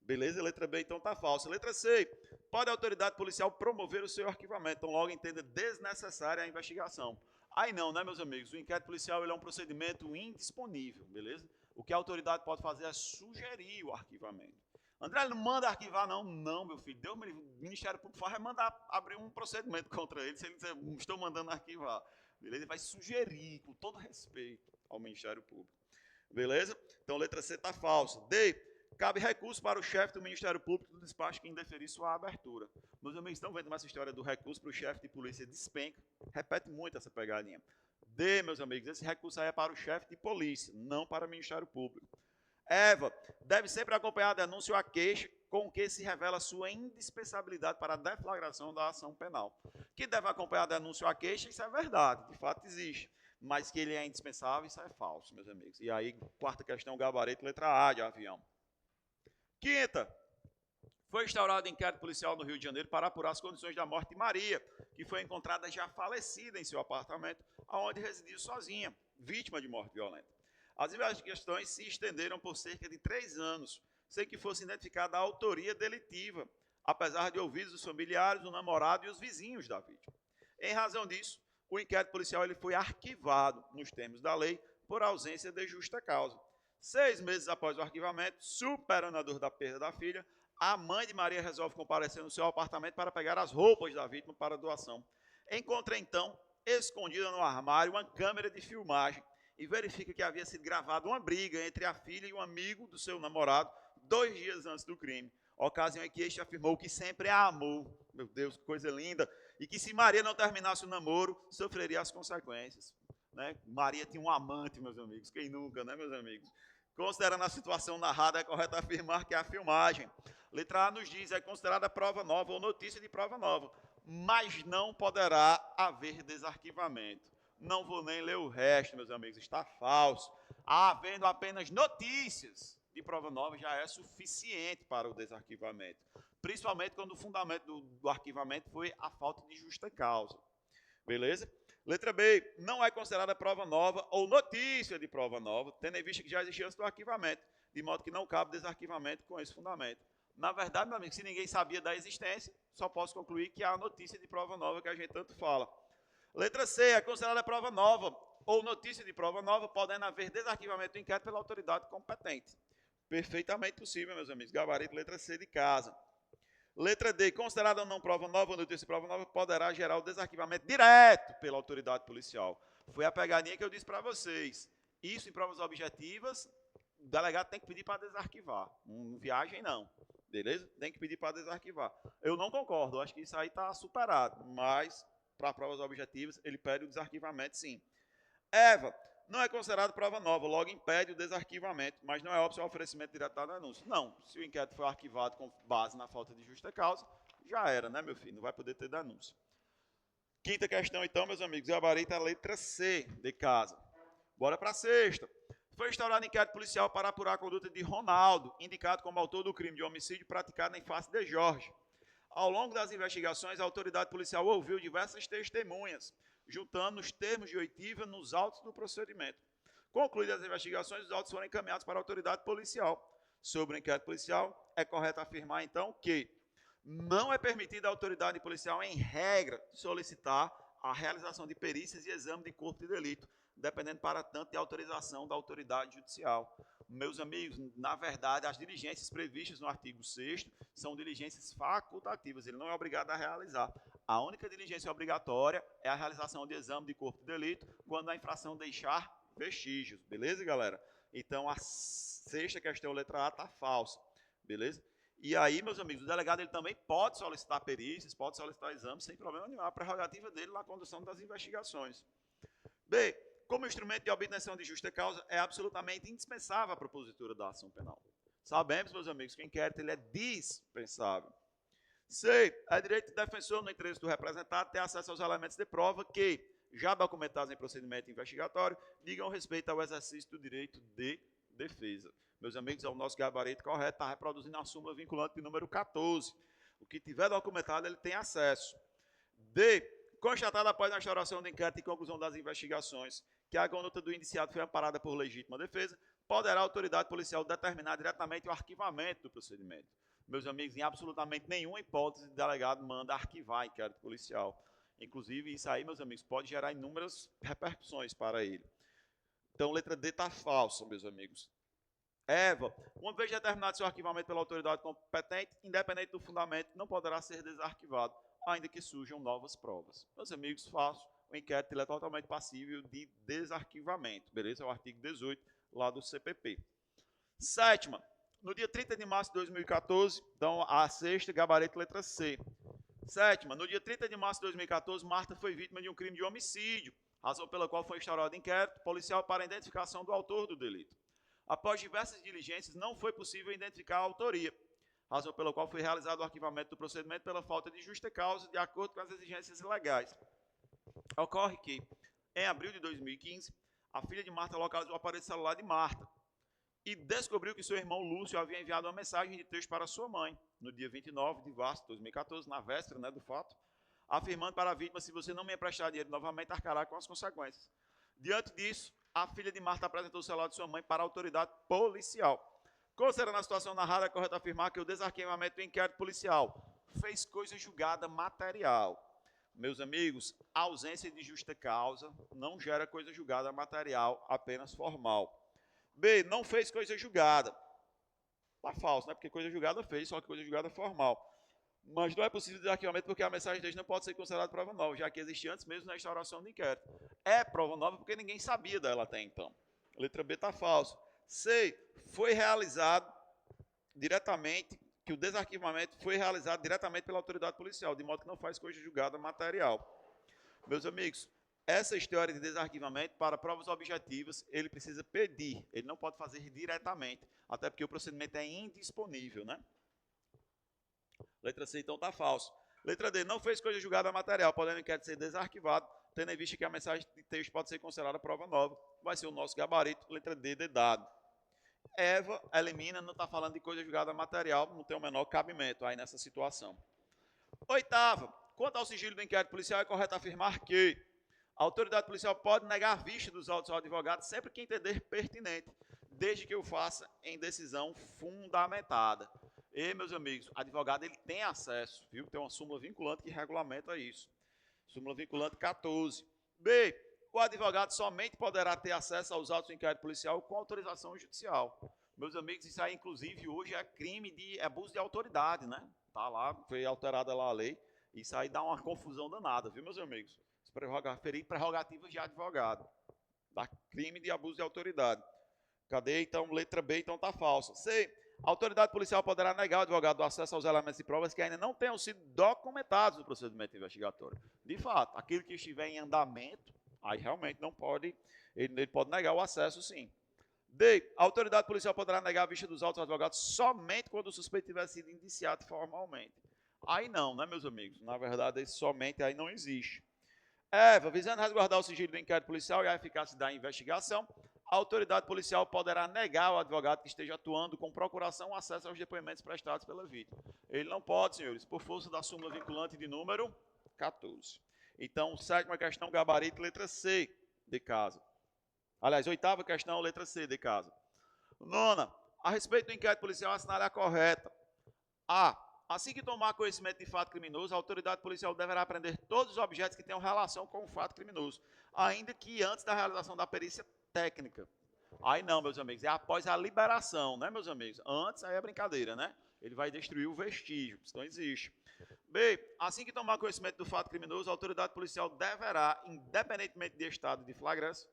B: Beleza? Letra B, então, está falsa. Letra C, pode a autoridade policial promover o seu arquivamento. Então, logo entenda desnecessária a investigação. Aí não, né, meus amigos? O inquérito policial ele é um procedimento indisponível, beleza? O que a autoridade pode fazer é sugerir o arquivamento. André, ele não manda arquivar, não. Não, meu filho. Deus, o Ministério Público vai mandar abrir um procedimento contra ele se ele disser, estou mandando arquivar. Beleza? Ele vai sugerir, com todo respeito, ao Ministério Público. Beleza? Então, letra C está falsa. D, cabe recurso para o chefe do Ministério Público do despacho que indeferir sua abertura. Meus amigos estão vendo essa história do recurso para o chefe de polícia despenca. Repete muito essa pegadinha. D, meus amigos, esse recurso aí é para o chefe de polícia, não para o Ministério Público. Eva, deve sempre acompanhar a denúncia ou a queixa com que se revela sua indispensabilidade para a deflagração da ação penal. Que deve acompanhar a denúncia ou a queixa, isso é verdade, de fato existe. Mas que ele é indispensável, isso é falso, meus amigos. E aí, quarta questão, gabarito, letra A de avião. Quinta, foi instaurado inquérito policial no Rio de Janeiro para apurar as condições da morte de Maria, que foi encontrada já falecida em seu apartamento, onde residia sozinha, vítima de morte violenta. As investigações se estenderam por cerca de 3 anos, sem que fosse identificada a autoria delitiva, apesar de ouvidos dos familiares, do namorado e os vizinhos da vítima. Em razão disso, o inquérito policial ele foi arquivado, nos termos da lei, por ausência de justa causa. 6 meses após o arquivamento, superando a dor da perda da filha, a mãe de Maria resolve comparecer no seu apartamento para pegar as roupas da vítima para doação. Encontra, então, escondida no armário, uma câmera de filmagem, e verifica que havia sido gravada uma briga entre a filha e um amigo do seu namorado 2 dias antes do crime. Ocasião em que este afirmou que sempre a amou, meu Deus, que coisa linda, e que se Maria não terminasse o namoro, sofreria as consequências. Né? Maria tinha um amante, meus amigos, quem nunca, né, meus amigos? Considerando a situação narrada, é correto afirmar que a filmagem, letra A nos diz, é considerada prova nova ou notícia de prova nova, mas não poderá haver desarquivamento. Não vou nem ler o resto, meus amigos, está falso. Havendo apenas notícias de prova nova já é suficiente para o desarquivamento. principalmente quando o fundamento do arquivamento foi a falta de justa causa. Beleza? Letra B, não é considerada prova nova ou notícia de prova nova, tendo em vista que já existia antes do arquivamento, de modo que não cabe desarquivamento com esse fundamento. Na verdade, meu amigo, se ninguém sabia da existência, só posso concluir que é a notícia de prova nova que a gente tanto fala. Letra C, é considerada prova nova ou notícia de prova nova, podendo haver desarquivamento do inquérito pela autoridade competente. Perfeitamente possível, meus amigos. Gabarito, letra C de casa. Letra D, considerada ou não prova nova ou notícia de prova nova, poderá gerar o desarquivamento direto pela autoridade policial. Foi a pegadinha que eu disse para vocês. Isso em provas objetivas, o delegado tem que pedir para desarquivar. Não viagem, não. Beleza? Tem que pedir para desarquivar. Eu não concordo, acho que isso aí está superado, mas para provas objetivas ele pede o desarquivamento, sim. Eva, não é considerado prova nova, logo impede o desarquivamento, mas não é óbvio o oferecimento direto da denúncia. Não, se o inquérito for arquivado com base na falta de justa causa, já era, né, meu filho? Não vai poder ter denúncia. Quinta questão, então, meus amigos, gabarita a letra C de casa. Bora para a sexta. Foi instaurado inquérito policial para apurar a conduta de Ronaldo, indicado como autor do crime de homicídio praticado em face de Jorge. Ao longo das investigações, a autoridade policial ouviu diversas testemunhas, juntando os termos de oitiva nos autos do procedimento. Concluídas as investigações, os autos foram encaminhados para a autoridade policial. Sobre o inquérito policial, é correto afirmar, então, que não é permitida à autoridade policial, em regra, solicitar a realização de perícias e exame de corpo de delito, dependendo, para tanto, de autorização da autoridade judicial. Meus amigos, na verdade, as diligências previstas no artigo 6º são diligências facultativas, ele não é obrigado a realizar. A única diligência obrigatória é a realização de exame de corpo de delito quando a infração deixar vestígios, beleza, galera? Então, a sexta questão, letra A, está falsa, beleza? E aí, meus amigos, o delegado ele também pode solicitar perícias, pode solicitar exames, sem problema nenhum, a prerrogativa dele na condução das investigações. B, como instrumento de obtenção de justa causa, é absolutamente indispensável a propositura da ação penal. Sabemos, meus amigos, que o inquérito ele é dispensável. C, é direito do defensor, no interesse do representado, ter acesso aos elementos de prova que, já documentados em procedimento investigatório, digam respeito ao exercício do direito de defesa. Meus amigos, é o nosso gabarito correto, está reproduzindo a súmula vinculante de número 14. O que tiver documentado, ele tem acesso. D, constatado após a instauração do inquérito e conclusão das investigações que a conduta do indiciado foi amparada por legítima defesa, poderá a autoridade policial determinar diretamente o arquivamento do procedimento. Meus amigos, em absolutamente nenhuma hipótese o delegado manda arquivar inquérito policial. Inclusive, isso aí, meus amigos, pode gerar inúmeras repercussões para ele. Então, letra D está falsa, meus amigos. Eva, uma vez determinado seu arquivamento pela autoridade competente, independente do fundamento, não poderá ser desarquivado, ainda que surjam novas provas. Meus amigos, falso, o inquérito ele é totalmente passível de desarquivamento, beleza? É o artigo 18 lá do CPP. Sétima, no dia 30 de março de 2014, então a sexta, gabarito letra C. Sétima, no dia 30 de março de 2014, Marta foi vítima de um crime de homicídio, razão pela qual foi instaurado inquérito policial para a identificação do autor do delito. Após diversas diligências, não foi possível identificar a autoria, razão pela qual foi realizado o arquivamento do procedimento pela falta de justa causa, de acordo com as exigências legais. Ocorre que, em abril de 2015, a filha de Marta localizou o aparelho celular de Marta e descobriu que seu irmão Lúcio havia enviado uma mensagem de texto para sua mãe, no dia 29 de março de 2014, na véspera, do fato, afirmando para a vítima: se você não me emprestar dinheiro novamente, arcará com as consequências. Diante disso, a filha de Marta apresentou o celular de sua mãe para a autoridade policial. Considerando a situação narrada, é correto afirmar que o desarquivamento do inquérito policial fez coisa julgada material. Meus amigos, a ausência de justa causa não gera coisa julgada material, apenas formal. B, não fez coisa julgada. Está falso, né? Porque coisa julgada fez, só que coisa julgada formal. Mas não é possível desarquivamento porque a mensagem de texto não pode ser considerada prova nova, já que existia antes mesmo na instauração do inquérito. É prova nova porque ninguém sabia dela até então. Letra B está falso. C, foi realizado diretamente, que o desarquivamento foi realizado diretamente pela autoridade policial, de modo que não faz coisa julgada material. Meus amigos, essa história de desarquivamento, para provas objetivas, ele precisa pedir, ele não pode fazer diretamente, até porque o procedimento é indisponível, né? Letra C, então, está falso. Letra D, não fez coisa julgada material, podendo o inquérito ser desarquivado, tendo em vista que a mensagem de texto pode ser considerada prova nova, vai ser o nosso gabarito, letra D, de dado. Eva elimina, não está falando de coisa julgada material, não tem o menor cabimento aí nessa situação. Oitava, quanto ao sigilo do inquérito policial, é correto afirmar que a autoridade policial pode negar a vista dos autos ao advogado sempre que entender pertinente, desde que o faça em decisão fundamentada. E, meus amigos, o advogado ele tem acesso, viu? Tem uma súmula vinculante que regulamenta isso. Súmula vinculante 14. B, o advogado somente poderá ter acesso aos autos do inquérito policial com autorização judicial. Meus amigos, isso aí, inclusive, hoje é crime de abuso de autoridade, né? Tá lá, foi alterada lá a lei. Isso aí dá uma confusão danada, viu, meus amigos? Ferir prerrogativas de advogado. Dá crime de abuso de autoridade. Cadê, então, letra B, então tá falsa. C, a autoridade policial poderá negar ao advogado o acesso aos elementos e provas que ainda não tenham sido documentados no procedimento investigatório. De fato, aquilo que estiver em andamento, aí realmente não pode, ele pode negar o acesso, sim. D, a autoridade policial poderá negar a vista dos autos aos advogados somente quando o suspeito tiver sido indiciado formalmente. Aí não, né, meus amigos? Na verdade, esse somente aí não existe. Eva, visando resguardar o sigilo do inquérito policial e a eficácia da investigação, a autoridade policial poderá negar ao advogado que esteja atuando com procuração acesso aos depoimentos prestados pela vítima. Ele não pode, senhores, por força da súmula vinculante de número 14. Então, sétima questão, gabarito, letra C de caso. Aliás, oitava questão, letra C de caso. Nona, a respeito do inquérito policial, assinale a correta. A. Assim que tomar conhecimento de fato criminoso, a autoridade policial deverá apreender todos os objetos que tenham relação com o fato criminoso, ainda que antes da realização da perícia técnica. Aí não, meus amigos, é após a liberação, né, meus amigos? Antes, aí é brincadeira, né? Ele vai destruir o vestígio, isso não existe. B. Assim que tomar conhecimento do fato criminoso, a autoridade policial deverá, independentemente de estado de flagrância,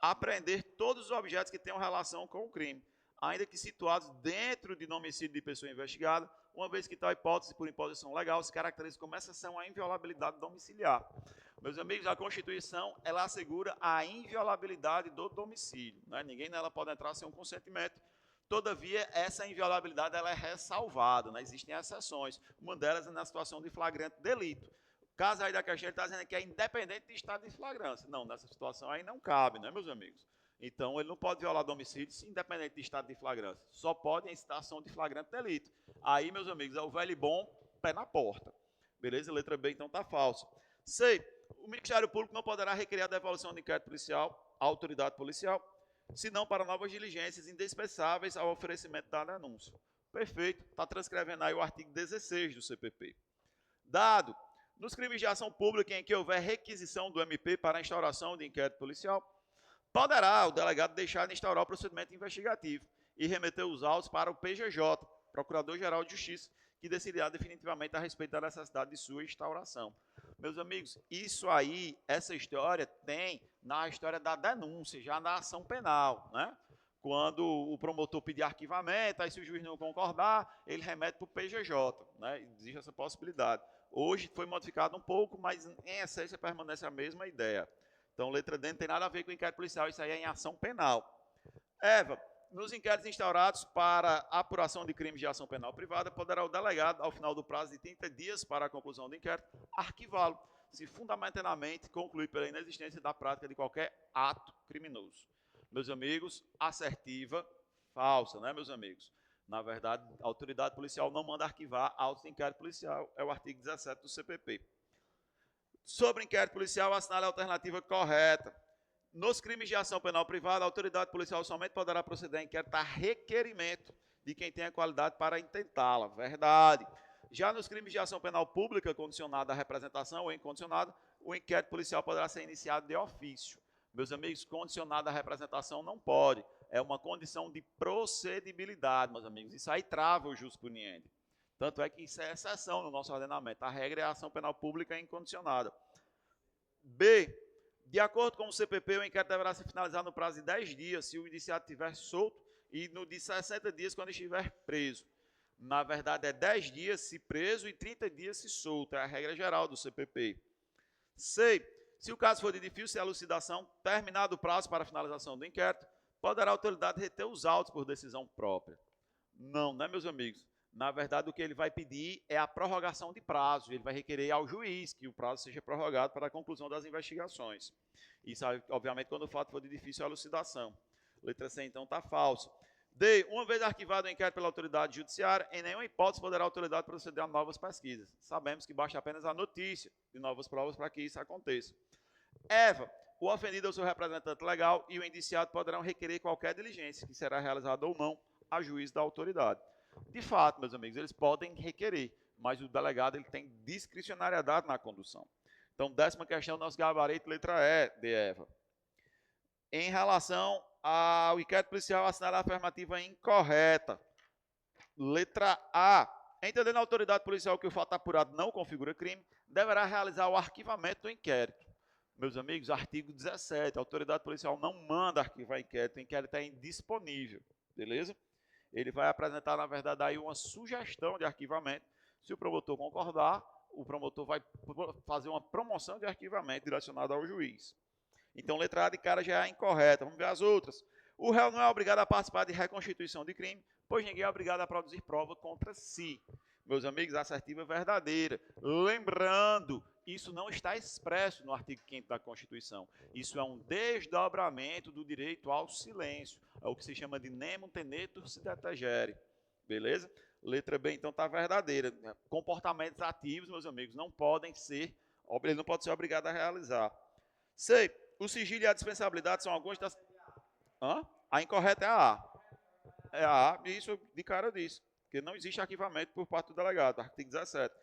B: apreender todos os objetos que tenham relação com o crime, ainda que situados dentro de domicílio de pessoa investigada, uma vez que tal hipótese, por imposição legal, se caracteriza como exceção à inviolabilidade domiciliar. Meus amigos, a Constituição, ela assegura a inviolabilidade do domicílio, né? Ninguém nela pode entrar sem um consentimento. Todavia, essa inviolabilidade ela é ressalvada, né? Existem exceções, uma delas é na situação de flagrante delito. O caso aí da questão, ele está dizendo que é independente de estado de flagrância. Não, nessa situação aí não cabe, né, meus amigos? Então, ele não pode violar domicílio, independente de estado de flagrância. Só pode em situação de flagrante delito. Aí, meus amigos, é o velho e bom pé na porta. Beleza? Letra B, então, está falsa. C. O Ministério Público não poderá requerer a devolução do inquérito policial à autoridade policial, senão para novas diligências indispensáveis ao oferecimento da denúncia. Perfeito. Está transcrevendo aí o artigo 16 do CPP. Dado, nos crimes de ação pública em que houver requisição do MP para a instauração de inquérito policial, poderá o delegado deixar de instaurar o procedimento investigativo e remeter os autos para o PGJ, Procurador-Geral de Justiça, que decidirá definitivamente a respeito da necessidade de sua instauração. Meus amigos, isso aí, essa história tem na história da denúncia, já na ação penal, né? Quando o promotor pedir arquivamento, aí se o juiz não concordar, ele remete para o PGJ, né? Existe essa possibilidade. Hoje foi modificado um pouco, mas em essência permanece a mesma ideia. Então, letra D não tem nada a ver com inquérito policial, isso aí é em ação penal. Eva, nos inquéritos instaurados para apuração de crimes de ação penal privada, poderá o delegado, ao final do prazo de 30 dias para a conclusão do inquérito, arquivá-lo, se fundamentalmente concluir pela inexistência da prática de qualquer ato criminoso. Meus amigos, assertiva, falsa, né, meus amigos? Na verdade, a autoridade policial não manda arquivar autos de inquérito policial, é o artigo 17 do CPP. Sobre inquérito policial, assinale a alternativa correta. Nos crimes de ação penal privada, a autoridade policial somente poderá proceder a inquérito a requerimento de quem tenha qualidade para intentá-la. Verdade. Já nos crimes de ação penal pública, condicionada à representação ou incondicionada, o inquérito policial poderá ser iniciado de ofício. Meus amigos, condicionada à representação não pode. É uma condição de procedibilidade, meus amigos. Isso aí trava o jus puniendi. Tanto é que isso é exceção no nosso ordenamento. A regra é a ação penal pública incondicionada. B. De acordo com o CPP, o inquérito deverá ser finalizado no prazo de 10 dias, se o indiciado estiver solto, e no de 60 dias, quando estiver preso. Na verdade, é 10 dias se preso e 30 dias se solto. É a regra geral do CPP. C. Se o caso for de difícil elucidação, terminado o prazo para a finalização do inquérito, poderá a autoridade reter os autos por decisão própria. Não, né, meus amigos? Na verdade, o que ele vai pedir é a prorrogação de prazo. Ele vai requerer ao juiz que o prazo seja prorrogado para a conclusão das investigações. Isso, obviamente, quando o fato for de difícil elucidação. Letra C, então, está falso. D. Uma vez arquivado o inquérito pela autoridade judiciária, em nenhuma hipótese poderá a autoridade proceder a novas pesquisas. Sabemos que basta apenas a notícia de novas provas para que isso aconteça. Eva. O ofendido é o seu representante legal e o indiciado poderão requerer qualquer diligência, que será realizada ou não a juízo da autoridade. De fato, meus amigos, eles podem requerer, mas o delegado ele tem discricionariedade na condução. Então, 10ª questão, nosso gabarito, letra E, de Eva. Em relação ao inquérito policial, assinar a afirmativa incorreta. Letra A. Entendendo a autoridade policial que o fato apurado não configura crime, deverá realizar o arquivamento do inquérito. Meus amigos, artigo 17, a autoridade policial não manda arquivar inquérito, o inquérito é indisponível, beleza? Ele vai apresentar, na verdade, aí uma sugestão de arquivamento. Se o promotor concordar, o promotor vai fazer uma promoção de arquivamento direcionada ao juiz. Então, letra A de cara já é incorreta. Vamos ver as outras. O réu não é obrigado a participar de reconstituição de crime, pois ninguém é obrigado a produzir prova contra si. Meus amigos, a assertiva é verdadeira. Lembrando, isso não está expresso no artigo 5º da Constituição. Isso é um desdobramento do direito ao silêncio. É o que se chama de nemo tenetur si detegere. Beleza? Letra B, então, está verdadeira. Comportamentos ativos, meus amigos, não podem ser, ele não pode ser obrigado a realizar. C. O sigilo e a dispensabilidade são alguns das... A incorreta é a A. É a A, e isso de cara eu disse. Porque não existe arquivamento por parte do delegado, artigo 17.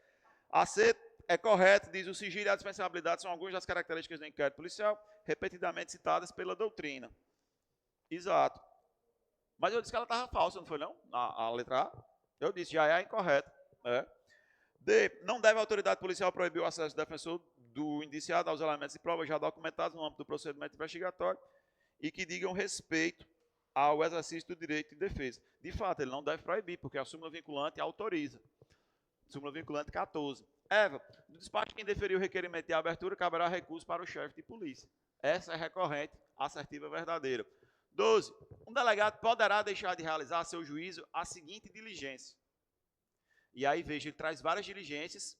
B: A C é correto, diz o sigilo e a dispensabilidade são algumas das características do inquérito policial, repetidamente citadas pela doutrina. Exato. Mas eu disse que ela estava falsa, não foi não? A letra A? Eu disse, já é a incorreta. É. D. Não deve a autoridade policial proibir o acesso do defensor do indiciado aos elementos de prova já documentados no âmbito do procedimento investigatório e que digam respeito ao exercício do direito de defesa. De fato, ele não deve proibir, porque a súmula vinculante autoriza. Súmula vinculante 14. Eva, no despacho que indeferiu o requerimento de abertura, caberá recurso para o chefe de polícia. Essa é recorrente, assertiva verdadeira. 12. Um delegado poderá deixar de realizar a seu juízo a seguinte diligência. E aí, veja, ele traz várias diligências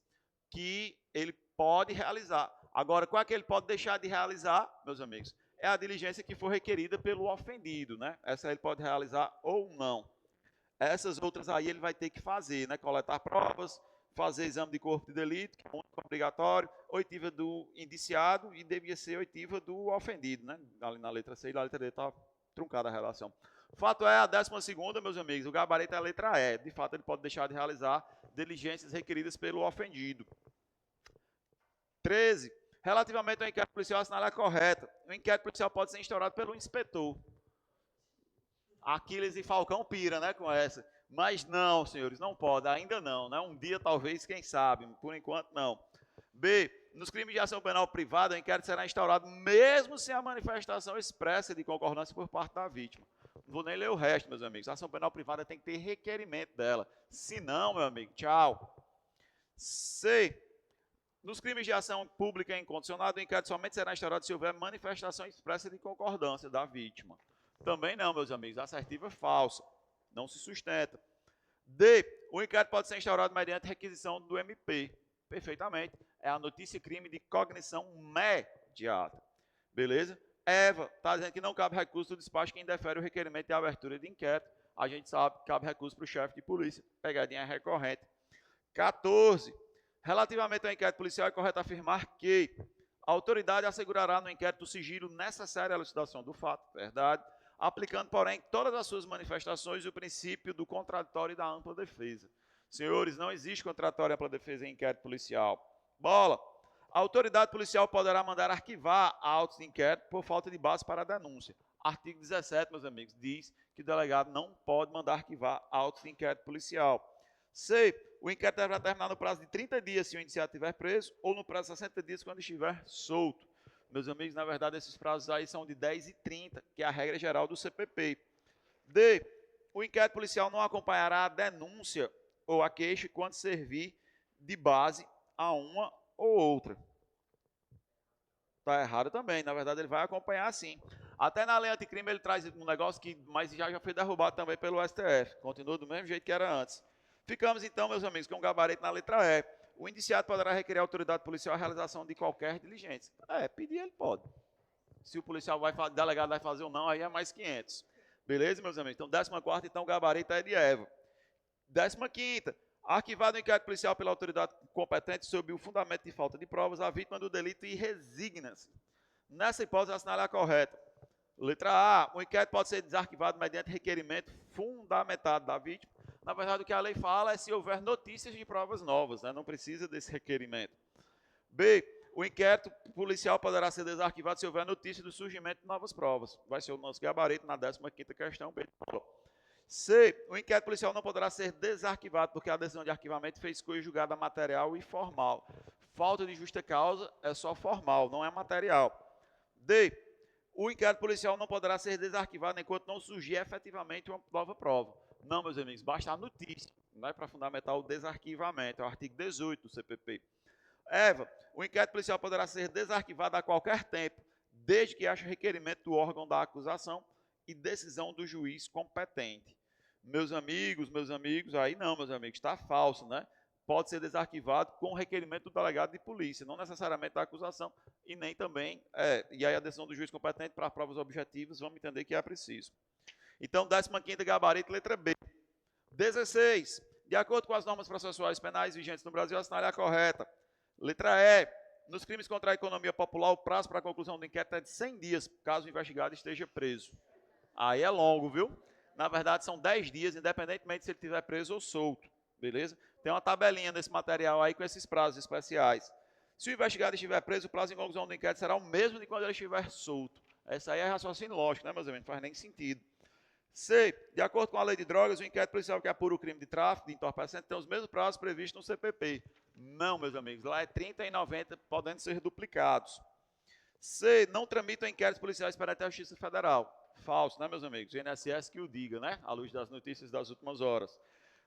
B: que ele pode realizar. Agora, qual é que ele pode deixar de realizar, meus amigos? É a diligência que for requerida pelo ofendido, né? Essa ele pode realizar ou não. Essas outras aí ele vai ter que fazer, né? Coletar provas, fazer exame de corpo de delito, que é muito obrigatório, oitiva do indiciado e devia ser oitiva do ofendido, né? Ali na letra C e na letra D está truncada a relação. O fato é a 12ª, meus amigos, o gabarito é a letra E. De fato, ele pode deixar de realizar diligências requeridas pelo ofendido. 13. Relativamente ao inquérito policial, assinala a correta. O inquérito policial pode ser instaurado pelo inspetor. Aquiles e Falcão pira, né, com essa. Mas não, senhores, não pode, ainda não, né? Um dia talvez, quem sabe, por enquanto não. B. Nos crimes de ação penal privada, o inquérito será instaurado mesmo sem a manifestação expressa de concordância por parte da vítima. Não vou nem ler o resto, meus amigos. A ação penal privada tem que ter requerimento dela. Se não, meu amigo, tchau. C. Nos crimes de ação pública incondicionada, o inquérito somente será instaurado se houver manifestação expressa de concordância da vítima. Também não, meus amigos, a assertiva é falsa, não se sustenta. D. O inquérito pode ser instaurado mediante requisição do MP. Perfeitamente. É a notícia-crime de cognição imediata. Beleza? Eva está dizendo que não cabe recurso do despacho que indefere o requerimento de abertura de inquérito. A gente sabe que cabe recurso para o chefe de polícia. Pegadinha recorrente. 14. Relativamente ao inquérito policial, é correto afirmar que a autoridade assegurará no inquérito o sigilo necessário à elucidação do fato, verdade, aplicando, porém, todas as suas manifestações e o princípio do contraditório e da ampla defesa. Senhores, não existe contraditório e ampla defesa em inquérito policial. Bola. A autoridade policial poderá mandar arquivar autos de inquérito por falta de base para a denúncia. Artigo 17, meus amigos, diz que o delegado não pode mandar arquivar autos de inquérito policial. C. O inquérito deverá terminar no prazo de 30 dias se o indiciado estiver preso ou no prazo de 60 dias quando estiver solto. Meus amigos, na verdade, esses prazos aí são de 10 e 30, que é a regra geral do CPP. D. O inquérito policial não acompanhará a denúncia ou a queixa quando servir de base a uma ou outra. Está errado também, na verdade ele vai acompanhar sim. Até na lei anticrime ele traz um negócio que mas já foi derrubado também pelo STF. Continua do mesmo jeito que era antes. Ficamos então, meus amigos, com um gabarito na letra E. O indiciado poderá requerer à autoridade policial a realização de qualquer diligência. Pedir ele pode. Se o policial o delegado vai fazer ou não, aí é mais 500. Beleza, meus amigos? Então, 14ª, então, o gabarito é de Eva. 15ª, arquivado o inquérito policial pela autoridade competente sob o fundamento de falta de provas, a vítima do delito e resigna-se. Nessa hipótese, assinalar a correta. Letra A, o inquérito pode ser desarquivado mediante requerimento fundamentado da vítima. Na verdade, o que a lei fala é se houver notícias de provas novas, né? Não precisa desse requerimento. B, o inquérito policial poderá ser desarquivado se houver notícia do surgimento de novas provas. Vai ser o nosso gabarito na 15ª questão. B. C, o inquérito policial não poderá ser desarquivado porque a decisão de arquivamento fez coisa julgada material e formal. Falta de justa causa é só formal, não é material. D, o inquérito policial não poderá ser desarquivado enquanto não surgir efetivamente uma nova prova. Não, meus amigos, basta a notícia, né, para fundamentar o desarquivamento. É o artigo 18 do CPP. Eva, o inquérito policial poderá ser desarquivado a qualquer tempo, desde que haja requerimento do órgão da acusação e decisão do juiz competente. Meus amigos, aí não, meus amigos, está falso, né? Pode ser desarquivado com requerimento do delegado de polícia, não necessariamente da acusação, e nem também, e aí a decisão do juiz competente para provas objetivas, vamos entender que é preciso. Então, 15ª gabarito, letra B. 16. De acordo com as normas processuais penais vigentes no Brasil, assinale a correta. Letra E. Nos crimes contra a economia popular, o prazo para a conclusão do inquérito é de 100 dias, caso o investigado esteja preso. Aí é longo, viu? Na verdade, são 10 dias, independentemente se ele estiver preso ou solto. Beleza? Tem uma tabelinha nesse material aí com esses prazos especiais. Se o investigado estiver preso, o prazo de conclusão do inquérito será o mesmo de quando ele estiver solto. Essa aí é raciocínio lógico, né, meus amigos? Não faz nem sentido. C. De acordo com a lei de drogas, o inquérito policial que apura o crime de tráfico, de entorpecente, tem os mesmos prazos previstos no CPP. Não, meus amigos. Lá é 30 e 90, podendo ser duplicados. C. Não tramitam inquéritos policiais perante a Justiça Federal. Falso, né, meus amigos? O INSS que o diga, né? À luz das notícias das últimas horas.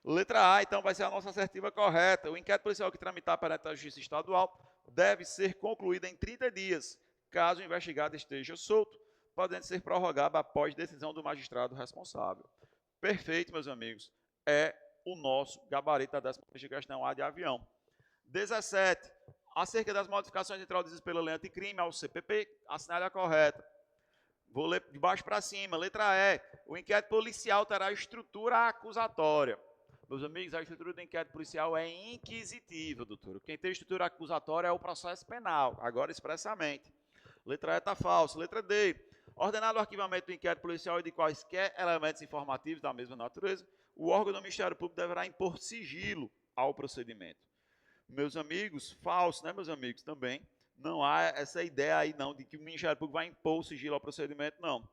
B: Letra A, então, vai ser a nossa assertiva correta. O inquérito policial que tramitar perante a Justiça Estadual deve ser concluído em 30 dias, caso o investigado esteja solto, podendo ser prorrogado após decisão do magistrado responsável. Perfeito, meus amigos. É o nosso gabarito da 15ª questão A de avião. 17. Acerca das modificações introduzidas pela lei anticrime ao CPP, assinale a correta. Vou ler de baixo para cima. Letra E. O inquérito policial terá estrutura acusatória. Meus amigos, a estrutura do inquérito policial é inquisitiva, doutor. Quem tem estrutura acusatória é o processo penal, agora expressamente. Letra E está falso. Letra D. Ordenado o arquivamento do inquérito policial e de quaisquer elementos informativos da mesma natureza, o órgão do Ministério Público deverá impor sigilo ao procedimento. Meus amigos, falso, né, meus amigos, também. Não há essa ideia aí, não, de que o Ministério Público vai impor o sigilo ao procedimento, não.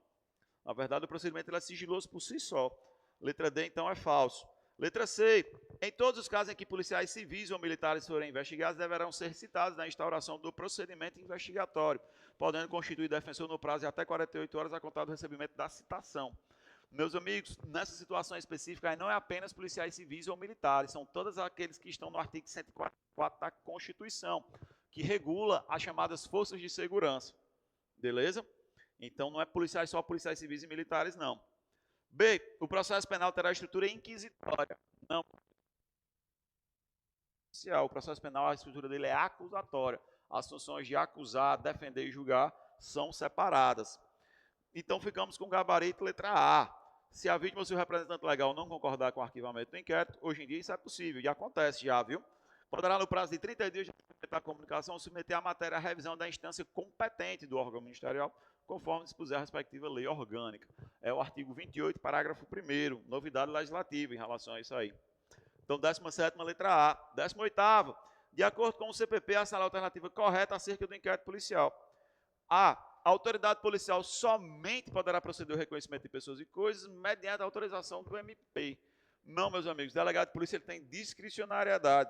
B: Na verdade, o procedimento ele é sigiloso por si só. Letra D, então, é falso. Letra C. Em todos os casos em que policiais civis ou militares forem investigados, deverão ser citados na instauração do procedimento investigatório, podendo constituir defensor no prazo de até 48 horas a contar do recebimento da citação. Meus amigos, nessa situação específica, aí não é apenas policiais civis ou militares, são todos aqueles que estão no artigo 144 da Constituição, que regula as chamadas forças de segurança. Beleza? Então, não é só policiais civis e militares, não. B. O processo penal terá estrutura inquisitória. Não. O processo penal, a estrutura dele é acusatória. As funções de acusar, defender e julgar são separadas. Então, ficamos com o gabarito letra A. Se a vítima ou seu representante legal não concordar com o arquivamento do inquérito, hoje em dia isso é possível, e acontece já, viu? Poderá, no prazo de 30 dias de comunicação, submeter a matéria à revisão da instância competente do órgão ministerial, conforme dispuser a respectiva lei orgânica. É o artigo 28, parágrafo 1º, novidade legislativa em relação a isso aí. Então, 17ª, letra A. 18ª, de acordo com o CPP, a sala alternativa correta acerca do inquérito policial. A. A autoridade policial somente poderá proceder ao reconhecimento de pessoas e coisas mediante a autorização do MP. Não, meus amigos, o delegado de polícia ele tem discricionariedade.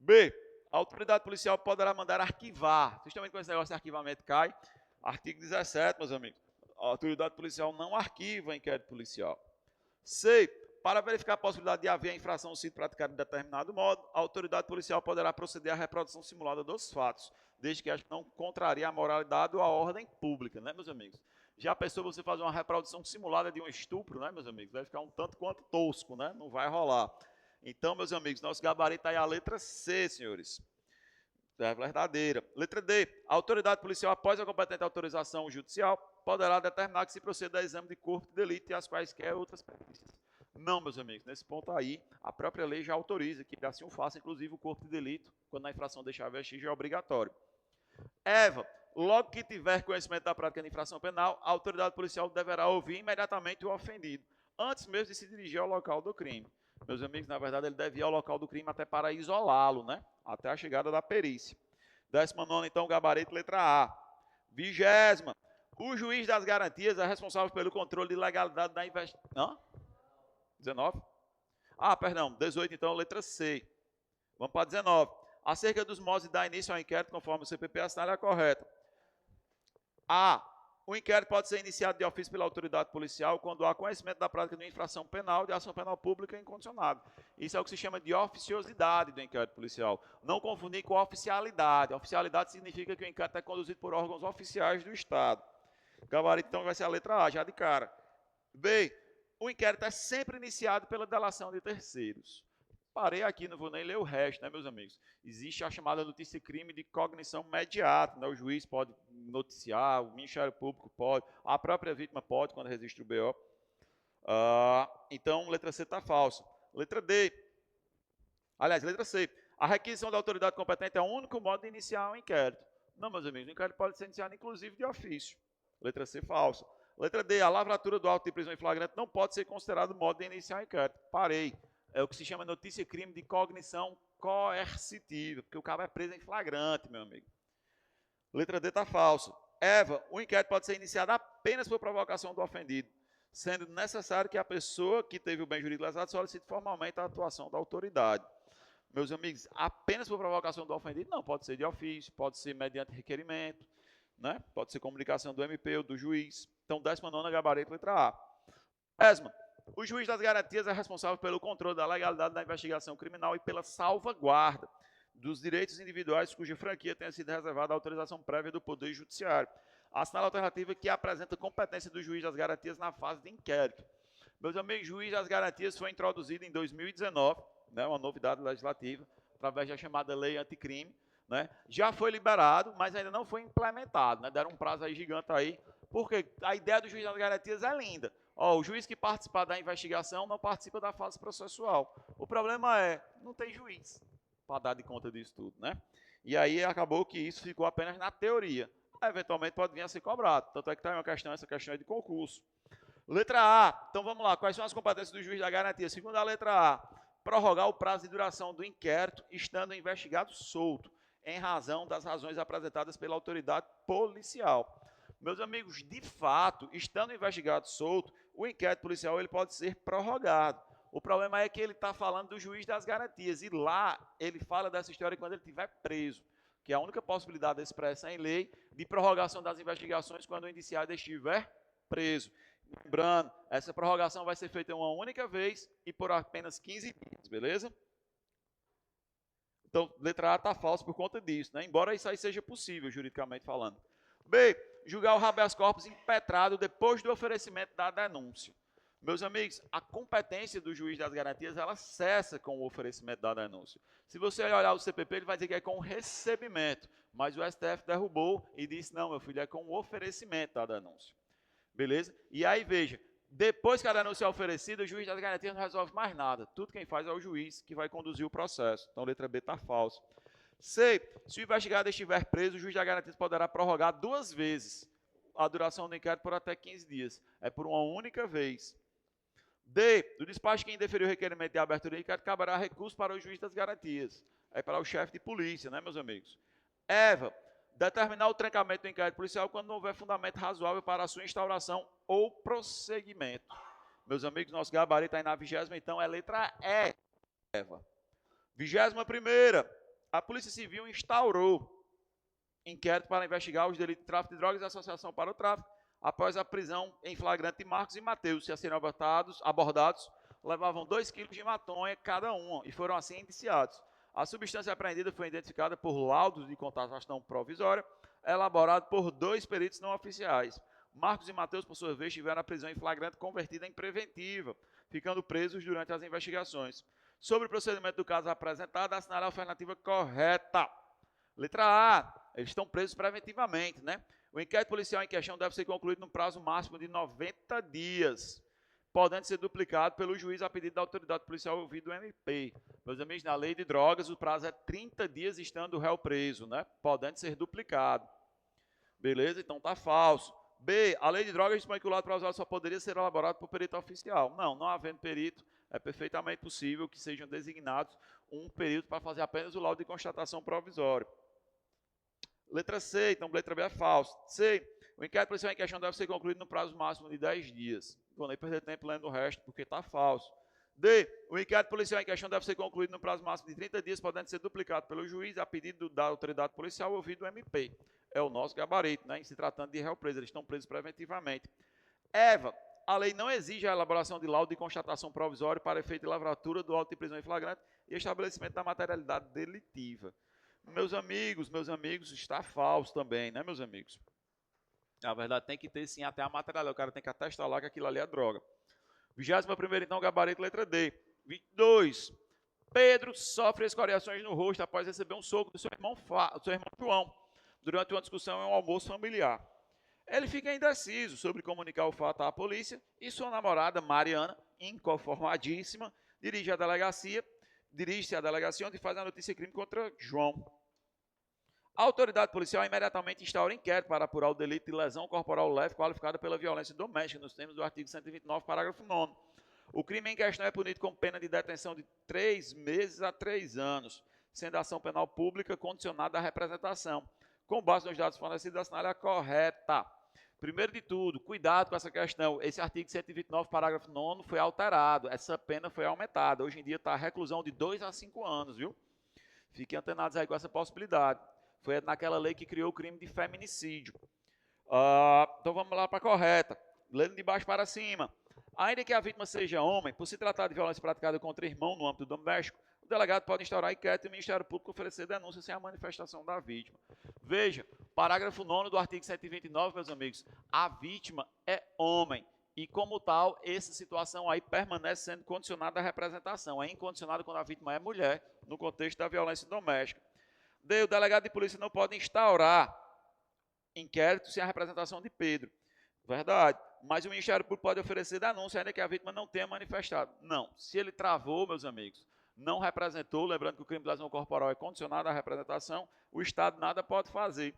B: B. A autoridade policial poderá mandar arquivar. Vocês também com esse negócio de arquivamento cai. Artigo 17, meus amigos. A autoridade policial não arquiva inquérito policial. C. Para verificar a possibilidade de haver a infração sido praticada de determinado modo, a autoridade policial poderá proceder à reprodução simulada dos fatos, desde que não contrarie a moralidade ou a ordem pública, né, meus amigos? Já pensou você fazer uma reprodução simulada de um estupro, né, meus amigos? Vai ficar um tanto quanto tosco, né? Não vai rolar. Então, meus amigos, nosso gabarito aí é a letra C, senhores. É verdadeira. Letra D. A autoridade policial, após a competente autorização judicial, poderá determinar que se proceda a exame de corpo de delito e as quaisquer outras perícias. Não, meus amigos, nesse ponto aí, a própria lei já autoriza que assim o faça, inclusive o corpo de delito, quando a infração deixar vestígio, é obrigatório. Eva, logo que tiver conhecimento da prática de infração penal, a autoridade policial deverá ouvir imediatamente o ofendido, antes mesmo de se dirigir ao local do crime. Meus amigos, na verdade, ele deve ir ao local do crime até para isolá-lo, né? Até a chegada da perícia. 19ª, então, gabarito, letra A. 20ª, o juiz das garantias é responsável pelo controle de legalidade da investigação. 19? Ah, perdão, 18, então, letra C. Vamos para 19. Acerca dos modos de dar início ao inquérito, conforme o CPP, a assinale é correta. A. O inquérito pode ser iniciado de ofício pela autoridade policial quando há conhecimento da prática de uma infração penal de ação penal pública incondicionada. Isso é o que se chama de oficiosidade do inquérito policial. Não confundir com oficialidade. Oficialidade significa que o inquérito é conduzido por órgãos oficiais do Estado. Gabarito, então, vai ser a letra A, já de cara. B. O inquérito é sempre iniciado pela delação de terceiros. Parei aqui, não vou nem ler o resto, né, meus amigos? Existe a chamada notícia-crime de cognição imediata, né? O juiz pode noticiar, o Ministério Público pode, a própria vítima pode, quando registra o BO. Então, letra C está falsa. Letra D. Aliás, letra C. A requisição da autoridade competente é o único modo de iniciar um inquérito. Não, meus amigos, o inquérito pode ser iniciado, inclusive, de ofício. Letra C, falsa. Letra D. A lavratura do auto de prisão em flagrante não pode ser considerado modo de iniciar um inquérito. Parei. É o que se chama notícia-crime de cognição coercitiva, porque o cara é preso em flagrante, meu amigo. Letra D está falso. Eva, o inquérito pode ser iniciado apenas por provocação do ofendido, sendo necessário que a pessoa que teve o bem jurídico lesado solicite formalmente a atuação da autoridade. Meus amigos, apenas por provocação do ofendido? Não, pode ser de ofício, pode ser mediante requerimento, né? Pode ser comunicação do MP ou do juiz. Então, 19ª, gabarito, letra A. 10ª. O juiz das garantias é responsável pelo controle da legalidade da investigação criminal e pela salvaguarda dos direitos individuais cuja franquia tenha sido reservada à autorização prévia do Poder Judiciário. Assinala a alternativa que apresenta competência do juiz das garantias na fase de inquérito. Meus amigos, juiz das garantias foi introduzido em 2019, né, uma novidade legislativa, através da chamada lei anticrime, né? Já foi liberado, mas ainda não foi implementado, né? Deram um prazo aí gigante aí, porque a ideia do juiz das garantias é linda. O juiz que participar da investigação não participa da fase processual. O problema é, não tem juiz para dar de conta disso tudo, né? E aí acabou que isso ficou apenas na teoria. Eventualmente pode vir a ser cobrado. Tanto é que está uma questão, essa questão é de concurso. Letra A. Então vamos lá, quais são as competências do juiz da garantia? Segundo a letra A, prorrogar o prazo de duração do inquérito, estando o investigado solto, em razão das razões apresentadas pela autoridade policial. Meus amigos, de fato, estando o investigado solto, o inquérito policial ele pode ser prorrogado. O problema é que ele está falando do juiz das garantias, e lá ele fala dessa história quando ele estiver preso, que é a única possibilidade expressa em lei de prorrogação das investigações quando o indiciado estiver preso. Lembrando, essa prorrogação vai ser feita uma única vez e por apenas 15 dias, beleza? Então, letra A está falsa por conta disso, né? Embora isso aí seja possível, juridicamente falando. B. Julgar o habeas corpus impetrado depois do oferecimento da denúncia. Meus amigos, a competência do juiz das garantias, ela cessa com o oferecimento da denúncia. Se você olhar o CPP, ele vai dizer que é com o recebimento, mas o STF derrubou e disse, não, meu filho, é com o oferecimento da denúncia. Beleza? E aí, veja, depois que a denúncia é oferecida, o juiz das garantias não resolve mais nada. Tudo quem faz é o juiz que vai conduzir o processo. Então, letra B está falsa. C. Se o investigado estiver preso, o juiz das garantias poderá prorrogar 2 vezes a duração do inquérito por até 15 dias. É por uma única vez. D. Do despacho que indeferiu o requerimento de abertura do inquérito, caberá recurso para o juiz das garantias. É para o chefe de polícia, né, meus amigos? Eva. Determinar o trancamento do inquérito policial quando não houver fundamento razoável para a sua instauração ou prosseguimento. Meus amigos, nosso gabarito aí na 20ª, então, é letra E. Eva. 21ª. A Polícia Civil instaurou inquérito para investigar os delitos de tráfico de drogas e associação para o tráfico, após a prisão em flagrante de Marcos e Mateus, que a serem abordados, levavam 2 quilos de maconha cada um, e foram assim indiciados. A substância apreendida foi identificada por laudos de constatação provisória, elaborado por 2 peritos não oficiais. Marcos e Mateus, por sua vez, tiveram a prisão em flagrante convertida em preventiva, ficando presos durante as investigações. Sobre o procedimento do caso apresentado, assinale a alternativa correta. Letra A, eles estão presos preventivamente, né? O inquérito policial em questão deve ser concluído no prazo máximo de 90 dias, podendo ser duplicado pelo juiz a pedido da autoridade policial ouvido do MP. Meus amigos, na lei de drogas, o prazo é 30 dias estando o réu preso, né? Podendo ser duplicado. Beleza? Então tá falso. B, a lei de drogas dispõe que o laudo provisório só poderia ser elaborado por perito oficial. Não havendo perito, é perfeitamente possível que sejam designados um perito para fazer apenas o laudo de constatação provisória. Letra C, então letra B é falso. C, o inquérito policial em questão deve ser concluído no prazo máximo de 10 dias. Não vou nem perder tempo lendo o resto, porque está falso. D, o inquérito policial em questão deve ser concluído no prazo máximo de 30 dias, podendo ser duplicado pelo juiz a pedido da autoridade policial ouvido do MP. É o nosso gabarito, né? Em se tratando de réu preso, eles estão presos preventivamente. Eva, a lei não exige a elaboração de laudo de constatação provisória para efeito de lavratura do auto de prisão em flagrante e estabelecimento da materialidade delitiva. Meus amigos, está falso também, né, meus amigos? Na verdade, tem que ter sim até a materialidade, o cara tem que atestar lá que aquilo ali é droga. 21º, então, gabarito, letra D. 22. Pedro sofre escoriações no rosto após receber um soco do seu irmão João, durante uma discussão em um almoço familiar. Ele fica indeciso sobre comunicar o fato à polícia e sua namorada, Mariana, inconformadíssima, dirige-se à delegacia onde faz a notícia de crime contra João. A autoridade policial imediatamente instaura inquérito para apurar o delito de lesão corporal leve qualificada pela violência doméstica, nos termos do artigo 129, parágrafo 9º. O crime em questão é punido com pena de detenção de 3 meses a 3 anos, sendo a ação penal pública condicionada à representação. Com base nos dados fornecidos, assinale a correta. Primeiro de tudo, cuidado com essa questão. Esse artigo 129, parágrafo 9º, foi alterado. Essa pena foi aumentada. Hoje em dia está a reclusão de 2 a 5 anos, viu? Fiquem antenados aí com essa possibilidade. Foi naquela lei que criou o crime de feminicídio. Então vamos lá para a correta. Lendo de baixo para cima. Ainda que a vítima seja homem, por se tratar de violência praticada contra irmão no âmbito doméstico, o delegado pode instaurar inquérito e o Ministério Público oferecer denúncia sem a manifestação da vítima. Veja, parágrafo 9º do artigo 129, meus amigos, a vítima é homem. E como tal, essa situação aí permanece sendo condicionada à representação. É incondicionada quando a vítima é mulher, no contexto da violência doméstica. O delegado de polícia não pode instaurar inquérito sem a representação de Pedro. Verdade. Mas o Ministério Público pode oferecer denúncia ainda que a vítima não tenha manifestado. Não. Se ele travou, meus amigos, não representou, lembrando que o crime de lesão corporal é condicionado à representação, o Estado nada pode fazer.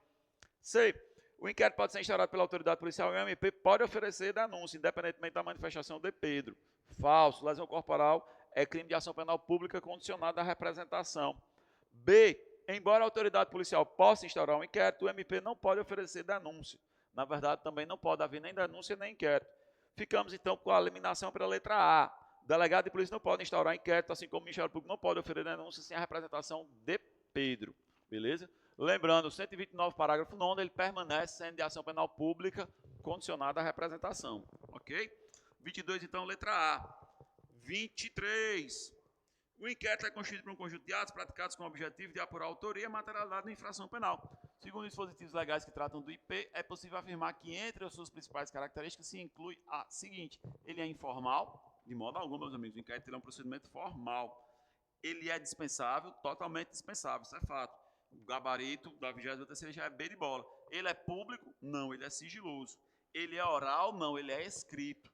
B: C. O inquérito pode ser instaurado pela autoridade policial e o MP pode oferecer denúncia, independentemente da manifestação de Pedro. Falso. Lesão corporal é crime de ação penal pública condicionado à representação. B. Embora a autoridade policial possa instaurar um inquérito, o MP não pode oferecer denúncia. Na verdade, também não pode haver nem denúncia nem inquérito. Ficamos, então, com a eliminação pela letra A. O delegado de polícia não pode instaurar inquérito, assim como o Ministério Público não pode oferecer denúncia sem a representação de Pedro. Beleza? Lembrando, o 129, parágrafo 9º, ele permanece sendo de ação penal pública condicionada à representação. Ok? 22, então, letra A. 23. O inquérito é constituído por um conjunto de atos praticados com o objetivo de apurar a autoria e materialidade da infração penal. Segundo os dispositivos legais que tratam do IP, é possível afirmar que entre as suas principais características se inclui a seguinte: ele é informal, de modo algum, meus amigos, o inquérito é um procedimento formal. Ele é dispensável, totalmente dispensável, isso é fato. O gabarito da 23ª já é B de bola. Ele é público? Não, ele é sigiloso. Ele é oral? Não, ele é escrito.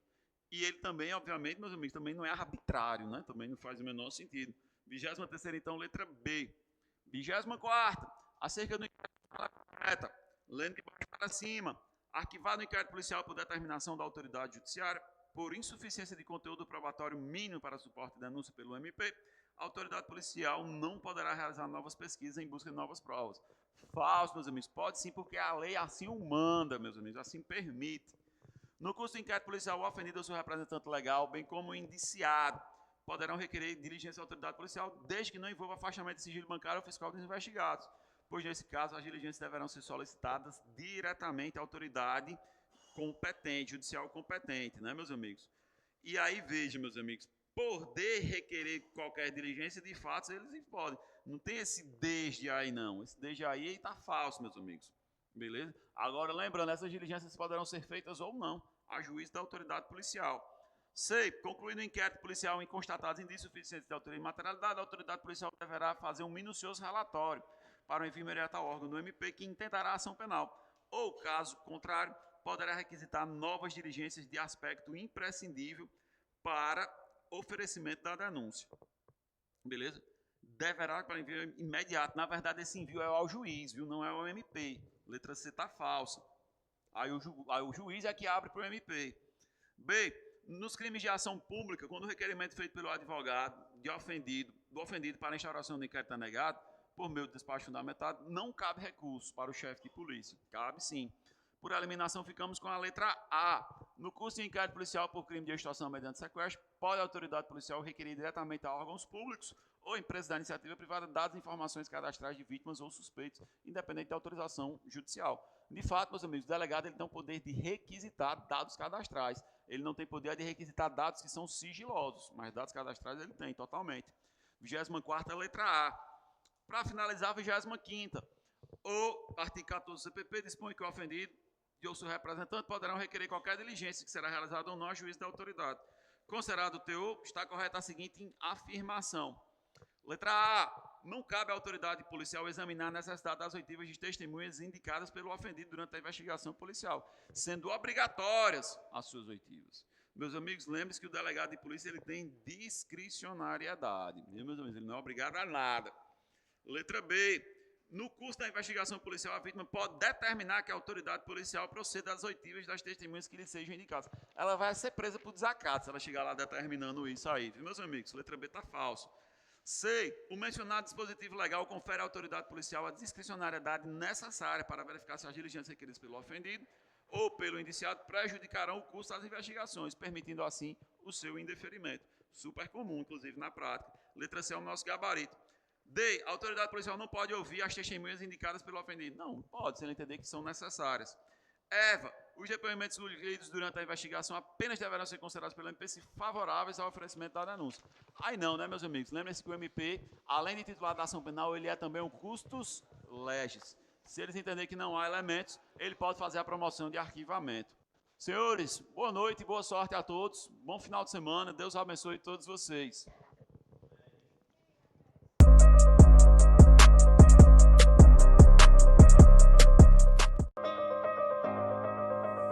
B: E ele também, obviamente, meus amigos, também não é arbitrário, né? Também não faz o menor sentido. 23ª, então, letra B. 24ª, acerca do inquérito correta, lendo de baixo para cima, arquivado o inquérito policial por determinação da autoridade judiciária, por insuficiência de conteúdo probatório mínimo para suporte de denúncia pelo MP, a autoridade policial não poderá realizar novas pesquisas em busca de novas provas. Falso, meus amigos. Pode sim, porque a lei assim o manda, meus amigos, assim permite. No curso do inquérito policial, o ofendido ou seu representante legal, bem como o indiciado, poderão requerer diligência da autoridade policial, desde que não envolva afastamento de sigilo bancário ou fiscal dos investigados, pois, nesse caso, as diligências deverão ser solicitadas diretamente à autoridade competente, judicial competente, né, meus amigos? E aí, veja, meus amigos, poder requerer qualquer diligência, de fato, eles podem. Não tem esse desde aí, não. Esse desde aí está falso, meus amigos. Beleza? Agora, lembrando, essas diligências poderão ser feitas ou não, a juízo da autoridade policial. C. Concluído o inquérito policial em constatados indícios suficientes de autoria e materialidade, a autoridade policial deverá fazer um minucioso relatório, para o envio imediato ao órgão do MP que intentará a ação penal, ou, caso contrário, poderá requisitar novas diligências de aspecto imprescindível para oferecimento da denúncia. Beleza? Deverá para envio imediato. Na verdade, esse envio é ao juiz, viu? Não é ao MP. Letra C está falsa. Aí o juiz é que abre para o MP. B. Nos crimes de ação pública, quando o requerimento feito pelo advogado do ofendido para a instauração do inquérito é negado, por meio do despacho fundamentado, não cabe recurso para o chefe de polícia. Cabe sim. Por eliminação, ficamos com a letra A. No curso de inquérito policial por crime de extorsão mediante sequestro, pode a autoridade policial requerir diretamente a órgãos públicos ou empresas da iniciativa privada dados e informações cadastrais de vítimas ou suspeitos, independente da autorização judicial. De fato, meus amigos, o delegado ele tem o poder de requisitar dados cadastrais. Ele não tem poder de requisitar dados que são sigilosos, mas dados cadastrais ele tem totalmente. 24ª, letra A. Para finalizar, a 25ª. O artigo 14 do CPP dispõe que o ofendido e ou seu representante poderão requerer qualquer diligência que será realizada ou não a juízo da autoridade. Considerado o teor, está correta a seguinte afirmação. Letra A. Não cabe à autoridade policial examinar a necessidade das oitivas de testemunhas indicadas pelo ofendido durante a investigação policial, sendo obrigatórias as suas oitivas. Meus amigos, lembre-se que o delegado de polícia ele tem discricionariedade. Meus amigos, ele não é obrigado a nada. Letra B. No curso da investigação policial, a vítima pode determinar que a autoridade policial proceda às oitivas das testemunhas que lhe sejam indicadas. Ela vai ser presa por desacato se ela chegar lá determinando isso aí. Viu, meus amigos? Letra B está falso. C. O mencionado dispositivo legal confere à autoridade policial a discricionariedade necessária para verificar se as diligências requeridas pelo ofendido ou pelo indiciado prejudicarão o curso das investigações, permitindo assim o seu indeferimento. Super comum, inclusive, na prática. Letra C é o nosso gabarito. D. A autoridade policial não pode ouvir as testemunhas indicadas pelo ofendido. Não pode, se ele entender que são necessárias. Eva. Os depoimentos lidos durante a investigação apenas deverão ser considerados pelo MP se favoráveis ao oferecimento da denúncia. Aí não, né, meus amigos? Lembrem-se que o MP, além de titular da ação penal, ele é também um custos legis. Se eles entenderem que não há elementos, ele pode fazer a promoção de arquivamento. Senhores, boa noite e boa sorte a todos. Bom final de semana. Deus abençoe todos vocês.